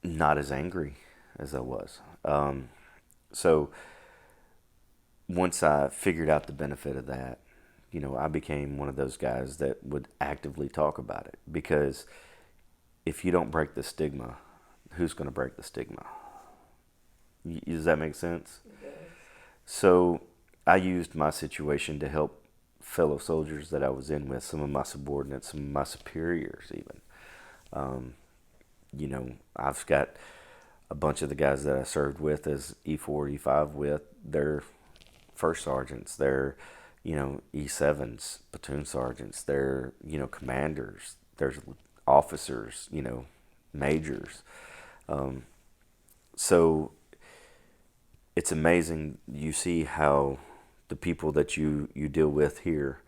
not as angry as I was. So once I figured out the benefit of that, I became one of those guys that would actively talk about it, because if you don't break the stigma, who's going to break the stigma? Does that make sense? It does. So I used my situation to help fellow soldiers that I was in with, some of my subordinates, some of my superiors even. I've got a bunch of the guys that I served with as E4, E5 with, they're first sergeants, they're, E7s, platoon sergeants, they're, commanders, there's officers, majors. So it's amazing. You see how the people that you deal with here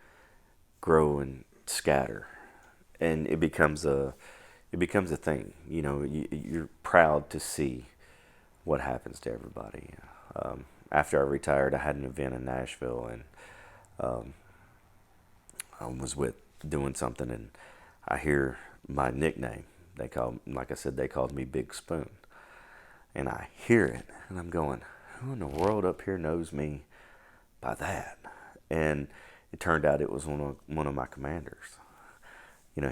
grow and scatter, and it becomes a thing. You're proud to see what happens to everybody. After I retired, I had an event in Nashville, and I was doing something, and I hear my nickname. They called me Big Spoon, and I hear it, and I'm going, who in the world up here knows me by that? And it turned out it was one of my commanders.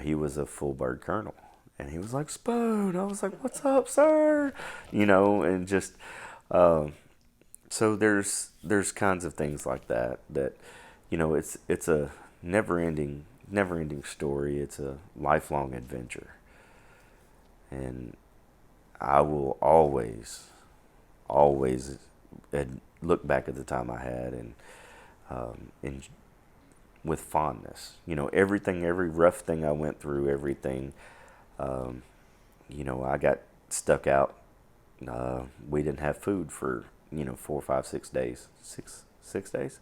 He was a full bird colonel, and he was like, Spoon. I was like, what's up, sir? And just so there's kinds of things like that it's a never ending story. It's a lifelong adventure, and I will always look back at the time I had and with fondness. Everything, every rough thing I went through, everything. I got stuck out. We didn't have food for 4, 5, 6 days. Six days.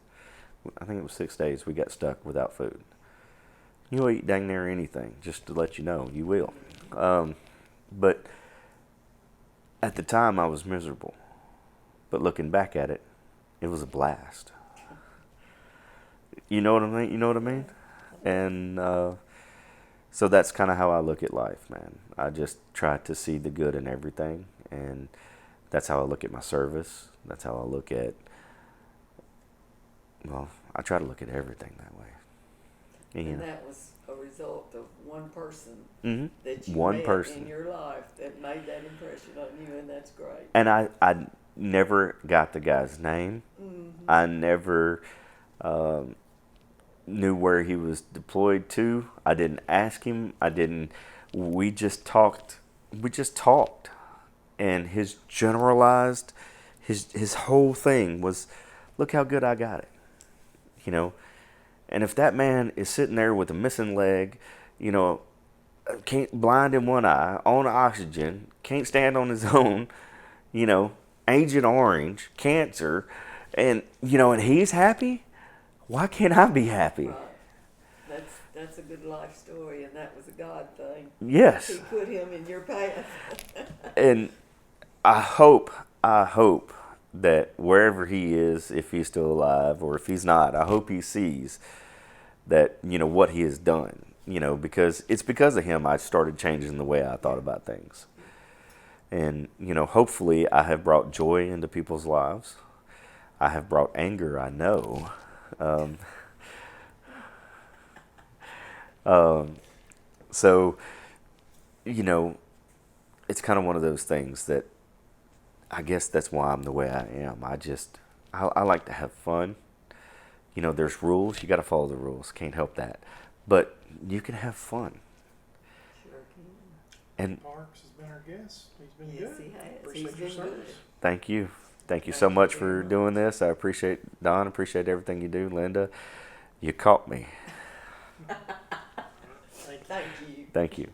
I think it was 6 days. We got stuck without food. You'll eat dang near anything, just to let you know. You will. But at the time, I was miserable. But looking back at it, it was a blast. You know what I mean? And so that's kind of how I look at life, man. I just try to see the good in everything, and that's how I look at my service. That's how I look at, I try to look at everything that way. And that was a result of one person Mm-hmm. that you One met person. in your life that made that impression on you, and that's great. And I never got the guy's name. Mm-hmm. I never knew where he was deployed to. I didn't ask him. We just talked. And his generalized, his whole thing was, look how good I got it. And if that man is sitting there with a missing leg, can't, blind in one eye, on oxygen, can't stand on his own, Agent Orange, cancer, and he's happy, why can't I be happy? Right. That's a good life story, and that was a God thing. Yes. He put him in your path. And I hope that wherever he is, if he's still alive or if he's not, I hope he sees that, what he has done, because it's because of him I started changing the way I thought about things. And, hopefully I have brought joy into people's lives. I have brought anger, I know. So, it's kind of one of those things that I guess that's why I'm the way I am. I like to have fun. There's rules. You got to follow the rules. Can't help that. But you can have fun. Sure can. And Parks has been our guest. He's been Yes, good. he has. Appreciate He's your been service. good. thank you. Thank you Thank so you much very for much. doing this. I appreciate Don. Appreciate everything you do. Linda, you caught me. Thank you. Thank you. Thank you.